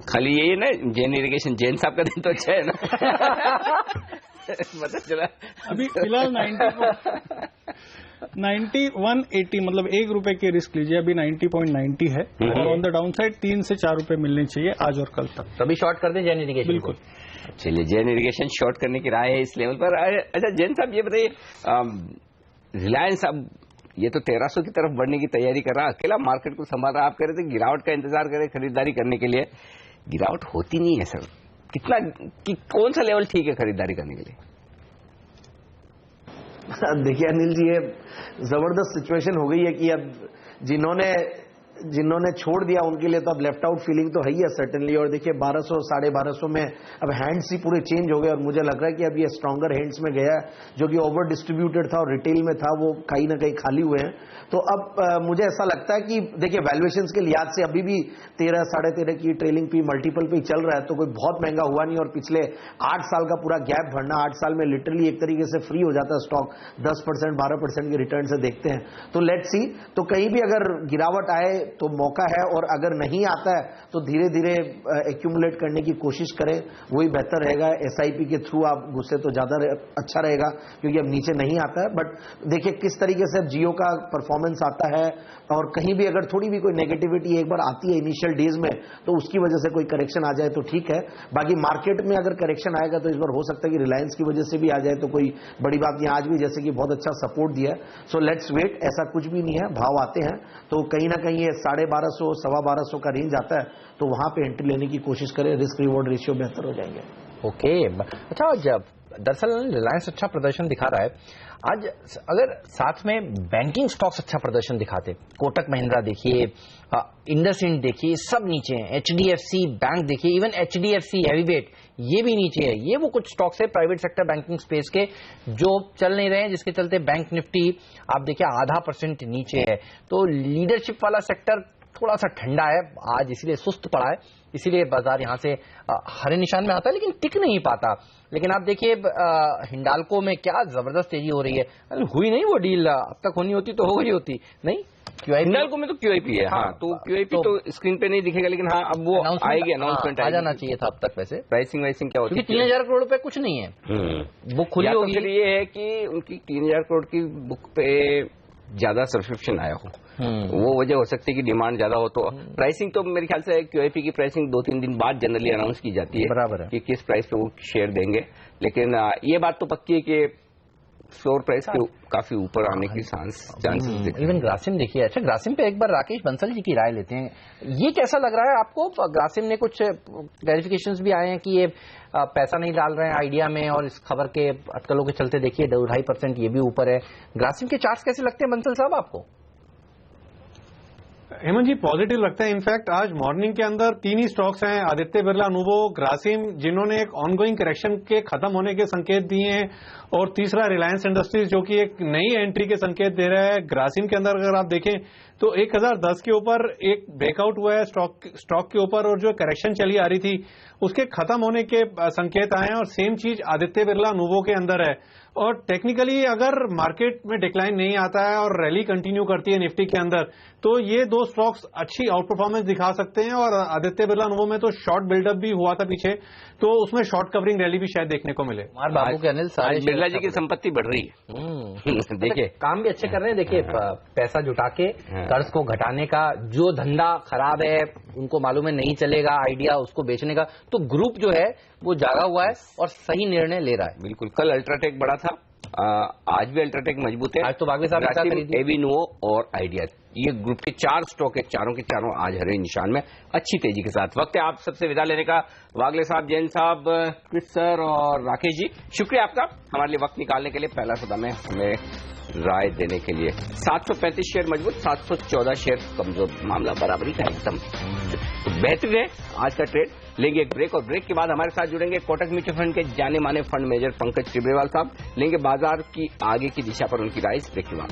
S1: खाली यही ना, जैन इरिगेशन, जैन साहब का दिन तो अच्छा है ना पता चला।
S2: अभी फिलहाल 9180, मतलब ₹1 के रिस्क लीजिए, अभी 90.90 है, और ऑन द डाउन साइड 3 से 4 रुपए मिलने चाहिए आज और कल तक।
S3: तभी शॉर्ट कर दें जैन इरिगेशन।
S2: बिल्कुल।
S1: चलिए, जैन इरिगेशन शॉर्ट करने की राय है इस लेवल पर। अच्छा जैन साहब, ये बताइए, रिलायंस अब ये तो 1300 की तरफ बढ़ने की तैयारी कर रहा है, अकेला मार्केट को संभाल रहा है। आप कह रहे थे गिरावट का इंतजार करें खरीदारी करने के लिए, गिरावट होती नहीं है सर। कितना कौन सा लेवल ठीक है खरीदारी करने के लिए?
S5: देखिए अनिल जी, ये जबरदस्त सिचुएशन हो गई है कि अब जिन्होंने जिन्होंने छोड़ दिया उनके लिए तो अब लेफ्ट आउट फीलिंग तो है ही है सर्टेनली। और देखिए 1200 1250 में अब हैंड्स ही पूरे चेंज हो गए और मुझे लग रहा है कि अब ये स्ट्रॉन्गर हैंड्स में गया है, जो कि ओवर डिस्ट्रीब्यूटेड था और रिटेल में था वो कहीं ना कहीं खाली हुए हैं। तो अब मुझे ऐसा लगता है कि देखिए वैल्यूएशंस के लिहाज से अभी भी 13 साढ़े 13 की ट्रेलिंग पी मल्टीपल पे चल रहा है, तो कोई बहुत महंगा हुआ नहीं। और पिछले 8 साल का पूरा गैप भरना, 8 साल में लिटरली एक तरीके से फ्री हो जाता है स्टॉक 10% 12% के रिटर्न से देखते हैं। तो लेट्स सी, तो कहीं भी अगर गिरावट आए तो मौका है, और अगर नहीं आता है तो धीरे धीरे एक्यूमुलेट करने की कोशिश करें, वही बेहतर रहेगा। एसआईपी के थ्रू आप घुसे तो ज्यादा अच्छा रहेगा, क्योंकि अब नीचे नहीं आता है। बट देखिए किस तरीके से जियो का परफॉर्मेंस आता है, और कहीं भी अगर थोड़ी भी कोई नेगेटिविटी एक बार आती है इनिशियल डेज में, तो उसकी वजह से कोई करेक्शन आ जाए तो ठीक है। बाकी मार्केट में अगर करेक्शन आएगा तो इस बार हो सकता है कि रिलायंस की वजह से भी आ जाए, तो कोई बड़ी बात नहीं। आज भी जैसे कि बहुत अच्छा सपोर्ट दिया है। सो लेट्स वेट, ऐसा कुछ भी नहीं है, भाव आते हैं तो कहीं ना कहीं ये 1250 1250 का रेंज आता है, तो वहां पे एंट्री लेने की कोशिश करें, रिस्क रिवॉर्ड रेशियो बेहतर हो जाएंगे।
S3: ओके, अच्छा, जब दरअसल रिलायंस अच्छा प्रदर्शन दिखा रहा है आज, अगर साथ में बैंकिंग स्टॉक्स अच्छा प्रदर्शन दिखाते, कोटक महिंद्रा देखिए, इंडसइंड देखिए, सब नीचे हैं, एचडीएफसी बैंक देखिए, इवन एचडीएफसी हैवीवेट ये भी नीचे है। ये वो कुछ स्टॉक्स है प्राइवेट सेक्टर बैंकिंग स्पेस के जो चल नहीं रहे हैं, जिसके चलते बैंक निफ्टी आप देखिए 0.5% नीचे है। तो लीडरशिप वाला सेक्टर थोड़ा सा ठंडा है आज, इसीलिए सुस्त पड़ा है, इसीलिए बाजार यहां से हरे निशान में आता है, लेकिन टिक नहीं पाता। लेकिन आप देखिए हिंडाल्को में क्या जबरदस्त तेजी हो रही है। हुई नहीं वो डील, अब तक होनी होती तो हो गई होती नहीं।
S1: हिंडाल्को में तो क्यूआईपी है, हाँ, तो क्यूआईपी तो स्क्रीन पे नहीं दिखेगा, लेकिन हाँ अब वो आएगी, अनाउंसमेंट
S3: आ जाना चाहिए था अब तक। वैसे
S1: प्राइसिंग वाइसिंग क्या होती है,
S3: 3000 करोड़ रुपए कुछ नहीं है, बुक खुली होगी।
S1: फिर ये है कि उनकी 3000 करोड़ की बुक पे ज्यादा सब्सक्रिप्शन आया हो, वो वजह हो सकती है कि डिमांड ज्यादा हो। तो प्राइसिंग तो मेरे ख्याल से क्यूआईपी की प्राइसिंग 2-3 दिन बाद जनरली अनाउंस की जाती है,
S3: बराबर है,
S1: कि किस प्राइस पे वो शेयर देंगे। लेकिन ये बात तो पक्की है कि फ्लोर प्राइस के काफी ऊपर आने की चांसेस।
S3: इवन ग्रासिम देखिए, अच्छा ग्रासिम पे एक बार राकेश बंसल जी की राय लेते हैं, ये कैसा लग रहा है आपको? ग्रासिम ने कुछ क्लैरिफिकेशंस भी आए हैं कि ये पैसा नहीं डाल रहे हैं आइडिया में, और इस खबर के अटकलों के चलते देखिए 2.5% ये भी ऊपर है। ग्रासिम के चार्ट्स कैसे लगते हैं बंसल साहब आपको?
S4: हेमंत जी पॉजिटिव लगता है। इनफैक्ट आज मॉर्निंग के अंदर 3 ही स्टॉक्स हैं, आदित्य बिरला, अनुभो, ग्रासिम, जिन्होंने एक ऑनगोइंग करेक्शन के खत्म होने के संकेत दिए हैं, और तीसरा रिलायंस इंडस्ट्रीज जो कि एक नई एंट्री के संकेत दे रहा है। ग्रासिम के अंदर अगर आप देखें तो 1010 के ऊपर एक ब्रेकआउट हुआ है स्टॉक के ऊपर, और जो करेक्शन चली आ रही थी उसके खत्म होने के संकेत आए हैं। और सेम चीज आदित्य बिरला अनुभो के अंदर है। और टेक्निकली अगर मार्केट में डिक्लाइन नहीं आता है और रैली कंटिन्यू करती है निफ्टी के अंदर, तो ये 2 स्टॉक्स अच्छी आउट परफॉर्मेंस दिखा सकते हैं। और आदित्य बिरला अनुभव में तो शॉर्ट बिल्डअप भी हुआ था पीछे, तो उसमें शॉर्ट कवरिंग रैली भी शायद देखने को मिले।
S3: बाबू के अनिल सारे
S1: बिरला जी की संपत्ति बढ़ रही है।
S3: देखिए काम भी अच्छे कर रहे हैं। देखिए पैसा जुटा के कर्ज को घटाने का जो धंधा खराब है, उनको मालूम है नहीं चलेगा आइडिया उसको बेचने का, तो ग्रुप जो है वो जागा हुआ है और सही निर्णय ले रहा है।
S1: बिल्कुल, कल अल्ट्राटेक बढ़ा था, आज भी अल्ट्राटेक मजबूत है।
S3: आज तो वागले साहब
S1: एविनो और आइडिया, ये ग्रुप के 4 स्टॉक है, चारों के चारों आज हरे निशान में अच्छी तेजी के साथ। वक्त है आप सबसे विदा लेने का। वागले साहब, जैन साहब, क्रिस सर और राकेश जी, शुक्रिया आपका हमारे लिए वक्त निकालने के लिए, पहला सौदा में हमें राय देने के लिए। 735 शेयर मजबूत, 714 शेयर कमजोर, मामला बराबरी का एकदम तो बेहतरीन है आज का ट्रेड। लेंगे एक ब्रेक, और ब्रेक के बाद हमारे साथ जुड़ेंगे कोटक म्यूचुअल फंड के जाने माने फंड मैनेजर पंकज टिब्रेवाल साहब। लेंगे बाजार की आगे की दिशा पर उनकी राय। ब्रेक के बाद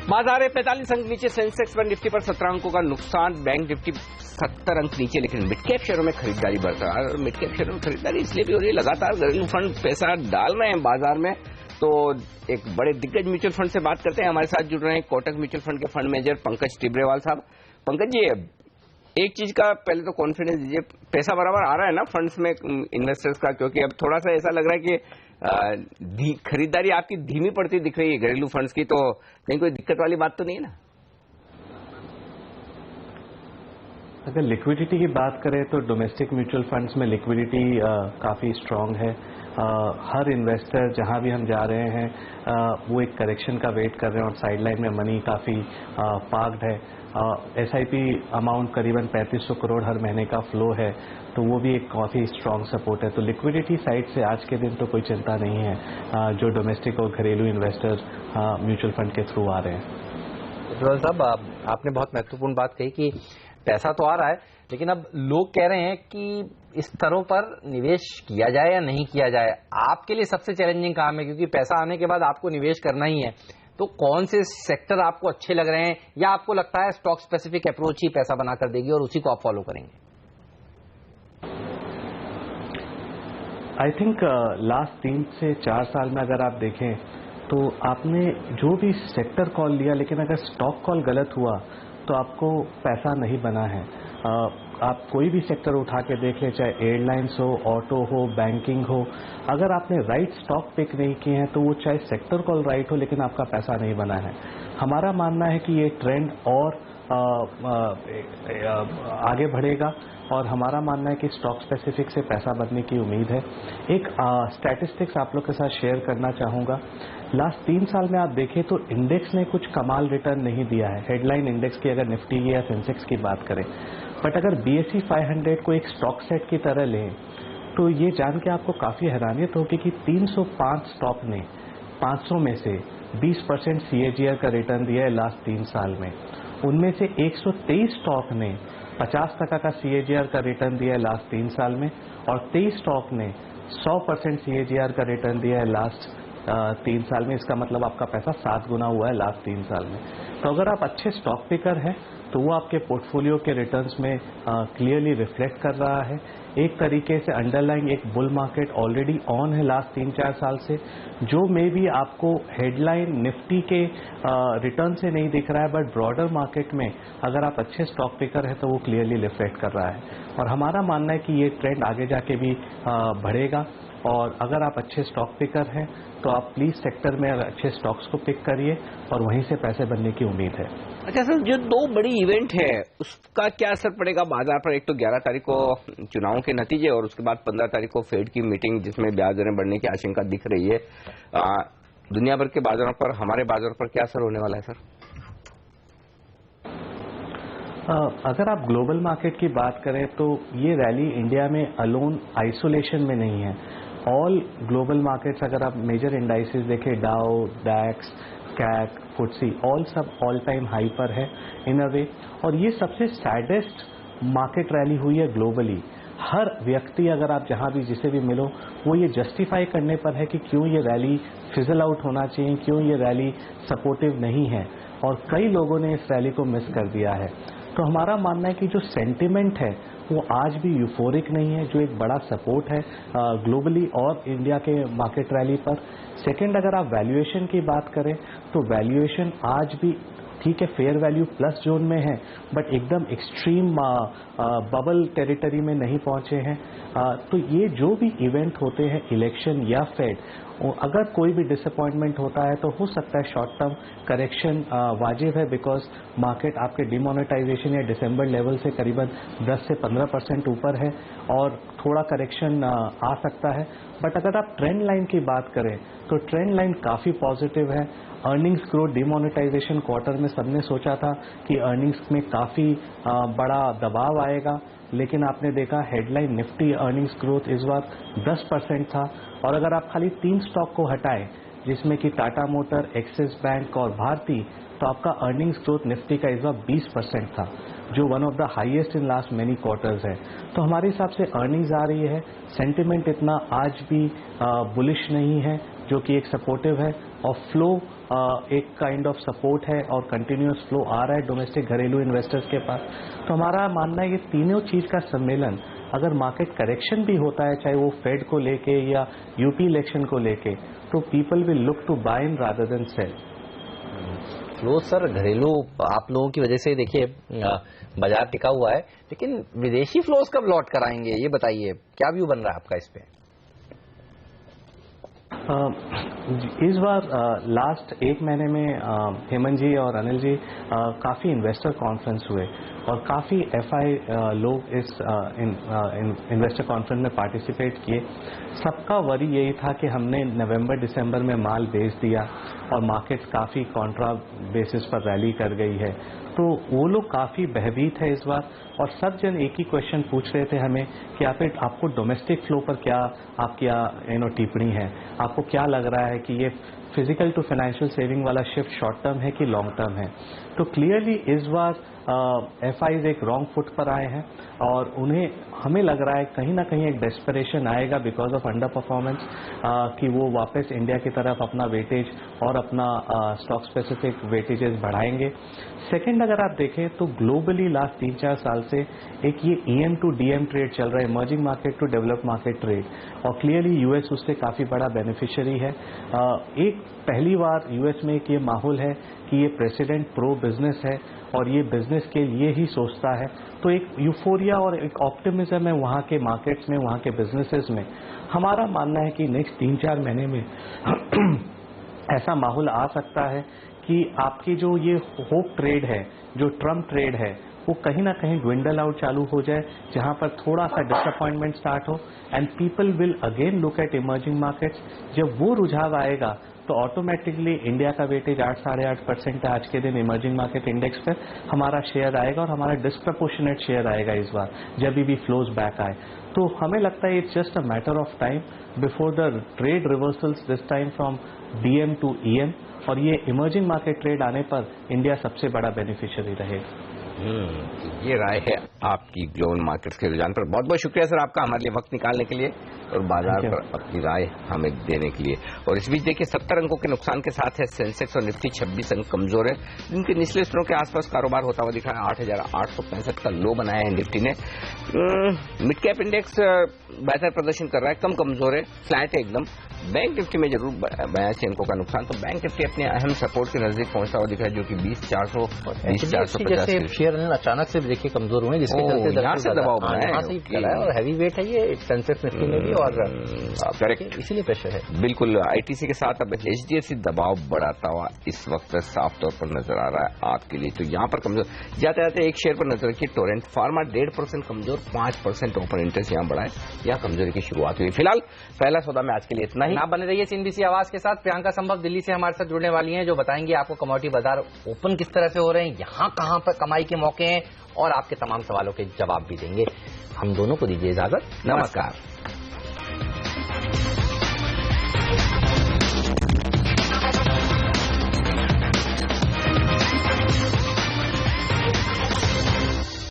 S1: बाजार है 45 अंक नीचे, सेंसेक्स पर निफ्टी पर 17 अंकों का नुकसान, बैंक निफ्टी 70 अंक नीचे। लेकिन मिड कैप शेयरों में खरीदारी बरकरार, और मिड कैप शेयरों में खरीदारी इसलिए भी हो रही है, लगातार घरेलू फंड पैसा डाल रहे हैं बाजार में। तो एक बड़े दिग्गज म्यूचुअल फंड से बात करते हैं, हमारे साथ जुड़ रहे हैं कोटक म्यूचुअल फंड के फंड मैनेजर पंकज टिब्रेवाल साहब। पंकज जी, एक चीज का पहले तो कॉन्फिडेंस दीजिए, पैसा बराबर आ रहा है ना फंड्स में इन्वेस्टर्स का? क्योंकि अब थोड़ा सा ऐसा लग रहा है कि खरीदारी आपकी धीमी पड़ती दिख रही है घरेलू फंड्स की, तो कहीं कोई दिक्कत वाली बात तो नहीं है ना?
S7: अगर लिक्विडिटी की बात करें तो डोमेस्टिक म्यूचुअल फंड्स में लिक्विडिटी काफ़ी स्ट्रांग है। हर इन्वेस्टर जहां भी हम जा रहे हैं वो एक करेक्शन का वेट कर रहे हैं और साइडलाइन में मनी काफ़ी पार्क्ड है। SIP अमाउंट करीबन 3500 करोड़ हर महीने का फ्लो है, तो वो भी एक काफ़ी स्ट्रांग सपोर्ट है। तो लिक्विडिटी साइड से आज के दिन तो कोई चिंता नहीं है जो डोमेस्टिक और घरेलू इन्वेस्टर म्यूचुअल फंड के थ्रू आ रहे हैं।
S3: उज्ज्वल साहब, आपने बहुत महत्वपूर्ण बात कही कि पैसा तो आ रहा है, लेकिन अब लोग कह रहे हैं कि इस स्तरों पर निवेश किया जाए या नहीं किया जाए। आपके लिए सबसे चैलेंजिंग काम है, क्योंकि पैसा आने के बाद आपको निवेश करना ही है। तो कौन से सेक्टर आपको अच्छे लग रहे हैं, या आपको लगता है स्टॉक स्पेसिफिक अप्रोच ही पैसा बना कर देगी और उसी को आप फॉलो करेंगे?
S7: आई थिंक लास्ट 3 से 4 साल में अगर आप देखें तो आपने जो भी सेक्टर कॉल लिया, लेकिन अगर स्टॉक कॉल गलत हुआ तो आपको पैसा नहीं बना है। आप कोई भी सेक्टर उठा के देख लें, चाहे एयरलाइंस हो, ऑटो हो, बैंकिंग हो, अगर आपने राइट स्टॉक पिक नहीं किए हैं तो वो चाहे सेक्टर कॉल राइट हो लेकिन आपका पैसा नहीं बना है। हमारा मानना है कि ये ट्रेंड और आगे बढ़ेगा और हमारा मानना है कि स्टॉक स्पेसिफिक से पैसा बनने की उम्मीद है। एक स्टैटिस्टिक्स आप लोग के साथ शेयर करना चाहूँगा। लास्ट 3 साल में आप देखें तो इंडेक्स ने कुछ कमाल रिटर्न नहीं दिया है, हेडलाइन इंडेक्स की अगर निफ्टी की या सेंसेक्स की बात करें। बट अगर BSE 500 को एक स्टॉक सेट की तरह लें तो ये जान के आपको काफ़ी हैरानियत होगी कि 305 स्टॉक ने 500 में से 20% CAGR का रिटर्न दिया है लास्ट 3 साल में। उनमें से 123 स्टॉक ने 50% का CAGR का रिटर्न दिया है लास्ट 3 साल में, और 23 स्टॉक ने 100% CAGR का रिटर्न दिया है लास्ट 3 साल में। इसका मतलब आपका पैसा 7 गुना हुआ है लास्ट 3 साल में। तो अगर आप अच्छे स्टॉक पिकर हैं तो वो आपके पोर्टफोलियो के रिटर्न्स में क्लियरली रिफ्लेक्ट कर रहा है। एक तरीके से अंडरलाइंग एक बुल मार्केट ऑलरेडी ऑन है लास्ट 3-4 साल से, जो मे भी आपको हेडलाइन निफ्टी के रिटर्न से नहीं दिख रहा है, बट ब्रॉडर मार्केट में अगर आप अच्छे स्टॉक पिकर हैं तो वो क्लियरली रिफ्लेक्ट कर रहा है। और हमारा मानना है कि ये ट्रेंड आगे जाके भी बढ़ेगा। और अगर आप अच्छे स्टॉक पिकर हैं तो आप प्लीज सेक्टर में अच्छे स्टॉक्स को पिक करिए और वहीं से पैसे बनने की उम्मीद है।
S1: अच्छा सर, जो 2 बड़ी इवेंट है उसका क्या असर पड़ेगा बाजार पर? एक तो 11 तारीख को चुनाव के नतीजे और उसके बाद 15 तारीख को फेड की मीटिंग जिसमें ब्याज दरें बढ़ने की आशंका दिख रही है। दुनिया भर के बाजारों पर, हमारे बाजारों पर क्या असर होने वाला है सर?
S7: अगर आप ग्लोबल मार्केट की बात करें तो ये रैली इंडिया में अलोन आइसोलेशन में नहीं है। ऑल ग्लोबल मार्केट्स, अगर आप मेजर इंडाइसेस देखें, डाउ, डैक्स, कैक, फुटसी, ऑल सब ऑल टाइम हाई पर है इन अ वे। और ये सबसे सैडेस्ट मार्केट रैली हुई है ग्लोबली। हर व्यक्ति, अगर आप जहां भी जिसे भी मिलो, वो ये जस्टिफाई करने पर है कि क्यों ये रैली फिजल आउट होना चाहिए, क्यों ये रैली सपोर्टिव नहीं है, और कई लोगों ने इस रैली को मिस कर दिया है। तो हमारा मानना है कि जो सेंटिमेंट है वो आज भी यूफोरिक नहीं है, जो एक बड़ा सपोर्ट है ग्लोबली और इंडिया के मार्केट रैली पर। सेकंड, अगर आप वैल्यूएशन की बात करें तो वैल्यूएशन आज भी ठीक है, फेयर वैल्यू प्लस जोन में है, बट एकदम एक्सट्रीम बबल टेरिटरी में नहीं पहुंचे हैं। तो ये जो भी इवेंट होते हैं, इलेक्शन या फेड, अगर कोई भी डिसअपॉइंटमेंट होता है तो हो सकता है शॉर्ट टर्म करेक्शन वाजिब है, बिकॉज मार्केट आपके डिमोनेटाइजेशन या दिसंबर लेवल से करीबन 10 से 15% ऊपर है और थोड़ा करेक्शन आ सकता है। बट अगर आप ट्रेंड लाइन की बात करें तो ट्रेंड लाइन काफ़ी पॉजिटिव है। अर्निंग्स ग्रोथ, डिमोनेटाइजेशन क्वार्टर में सबने सोचा था कि अर्निंग्स में काफ़ी बड़ा दबाव आएगा, लेकिन आपने देखा हेडलाइन निफ्टी अर्निंग्स ग्रोथ इस बार 10% था। और अगर आप खाली 3 स्टॉक को हटाएं, जिसमें कि टाटा मोटर, एक्सिस बैंक और भारती, तो आपका अर्निंग्स ग्रोथ निफ्टी का इस बार 20% था, जो one of the highest in last many quarters है। तो हमारे हिसाब से अर्निंग्स आ रही है, सेंटिमेंट इतना आज भी बुलिश नहीं है, जो कि एक सपोर्टिव है, और फ्लो एक काइंड ऑफ सपोर्ट है और कंटिन्यूअस फ्लो आ रहा है डोमेस्टिक घरेलू इन्वेस्टर्स के पास। तो हमारा मानना है ये तीनों चीज का सम्मेलन, अगर मार्केट करेक्शन भी होता है, चाहे वो फेड को लेके या यूपी इलेक्शन को लेके, तो people will look to buy in rather than sell.
S3: Flow sir घरेलू आप लोगों की वजह से देखिए बाजार टिका हुआ है, लेकिन विदेशी फ्लोज कब लौट कर आएंगे, ये बताइए, क्या व्यू बन रहा है आपका इस पे?
S7: इस बार लास्ट एक महीने में हेमंत जी और अनिल जी काफ़ी इन्वेस्टर कॉन्फ्रेंस हुए और काफ़ी एफआई लोग इस इन्वेस्टर कॉन्फ्रेंस में पार्टिसिपेट किए। सबका वरी यही था कि हमने नवंबर दिसंबर में माल बेच दिया और मार्केट काफ़ी कॉन्ट्रा बेसिस पर रैली कर गई है, तो वो लोग काफ़ी भयभीत है इस बार। और सब जन एक ही क्वेश्चन पूछ रहे थे हमें कि आपको डोमेस्टिक फ्लो पर क्या आपकी टिप्पणी है, आपको क्या लग रहा है कि ये फिजिकल टू फाइनेंशियल सेविंग वाला शिफ्ट शॉर्ट टर्म है कि लॉन्ग टर्म है। तो क्लियरली इस बार एफआईज एक रॉन्ग फुट पर आए हैं और हमें लग रहा है कहीं ना कहीं एक डेस्परेशन आएगा बिकॉज ऑफ अंडर परफॉर्मेंस कि वो वापस इंडिया की तरफ अपना वेटेज और अपना स्टॉक स्पेसिफिक वेटेजेस बढ़ाएंगे। सेकंड, अगर आप देखें तो ग्लोबली लास्ट 3-4 साल से एक ये ईएम टू डीएम ट्रेड चल रहा है, emerging market to develop market trade, और क्लियरली यूएस उससे काफ़ी बड़ा बेनिफिशियरी है। एक पहली बार यूएस में एक ये माहौल है कि ये प्रेसिडेंट प्रो बिजनेस है और ये बिजनेस के लिए ही सोचता है, तो एक यूफोरिया और एक ऑप्टिमिज्म है वहाँ के मार्केट्स में, वहाँ के बिजनेसेस में। हमारा मानना है कि नेक्स्ट 3-4 महीने में ऐसा माहौल आ सकता है कि आपकी जो ये होप ट्रेड है, जो ट्रम्प ट्रेड है, वो कहीं ना कहीं ड्विंडल आउट चालू हो जाए, जहां पर थोड़ा सा डिसअपॉइंटमेंट स्टार्ट हो and people will again look at emerging markets. जब वो रुझाव आएगा तो ऑटोमेटिकली इंडिया का वेटेज 8-8.5% है आज के दिन इमर्जिंग मार्केट इंडेक्स पर, हमारा शेयर आएगा और हमारा डिस्प्रपोर्शनेट शेयर आएगा इस बार जब भी फ्लोज बैक आए। तो हमें लगता है it's just a matter of time before the trade reversals this time from DM to EM, और ये इमर्जिंग मार्केट ट्रेड आने पर इंडिया सबसे बड़ा बेनिफिशियरी रहेगा।
S1: ये राय है आपकी ग्लोबल मार्केट्स के रुझान पर। बहुत बहुत शुक्रिया सर आपका हमारे लिए वक्त निकालने के लिए और बाजार पर अपनी राय हमें देने के लिए। और इस बीच देखिए 70 अंकों के नुकसान के साथ है सेंसेक्स और निफ्टी 26 अंक कमजोर है, जिनके निचले स्तरों के आसपास कारोबार होता हुआ दिखा है। 8,865 का लो बनाया है निफ्टी ने। मिड कैप इंडेक्स बेहतर प्रदर्शन कर रहा है, कम कमजोर है, फ्लैट है एकदम। बैंक निफ्टी में जरूर 82 अंकों का नुकसान, तो बैंक निफ्टी अपने अहम सपोर्ट के नजदीक पहुंचता हुआ दिखा है, जो कि 20,450
S3: शेयर अचानक से देखिए कमजोर हुए, जिसके चलते
S1: यहाँ से दबाव बनाया
S3: है और हैवी वेट है ये सेंसेक्स निफ्टी में भी, और
S1: करेक्ट
S3: इसीलिए प्रेशर है।
S1: बिल्कुल। आईटीसी के साथ अब एचडीएफसी दबाव बढ़ाता हुआ इस वक्त साफ तौर पर नजर आ रहा है आपके लिए। तो यहाँ पर कमजोर जाते जाते एक शेयर पर नजर रखिए, टोरेंट फार्मा 1.5% कमजोर, 5% ओपन इंटरेस्ट यहाँ बढ़ा है, यहाँ कमजोरी की शुरुआत हुई। फिलहाल पहला सौदा में आज के लिए इतना ही।
S3: आप बने रहिए सीएनबीसी आवाज के साथ। प्रियंका संभव दिल्ली से हमारे साथ जुड़ने वाली हैं, जो बताएंगे आपको कमोडिटी बाजार ओपन किस तरह से हो रहे हैं, यहाँ कहाँ पर कमाई के मौके हैं, और आपके तमाम सवालों के जवाब भी देंगे। हम दोनों को दीजिए इजाजत, नमस्कार।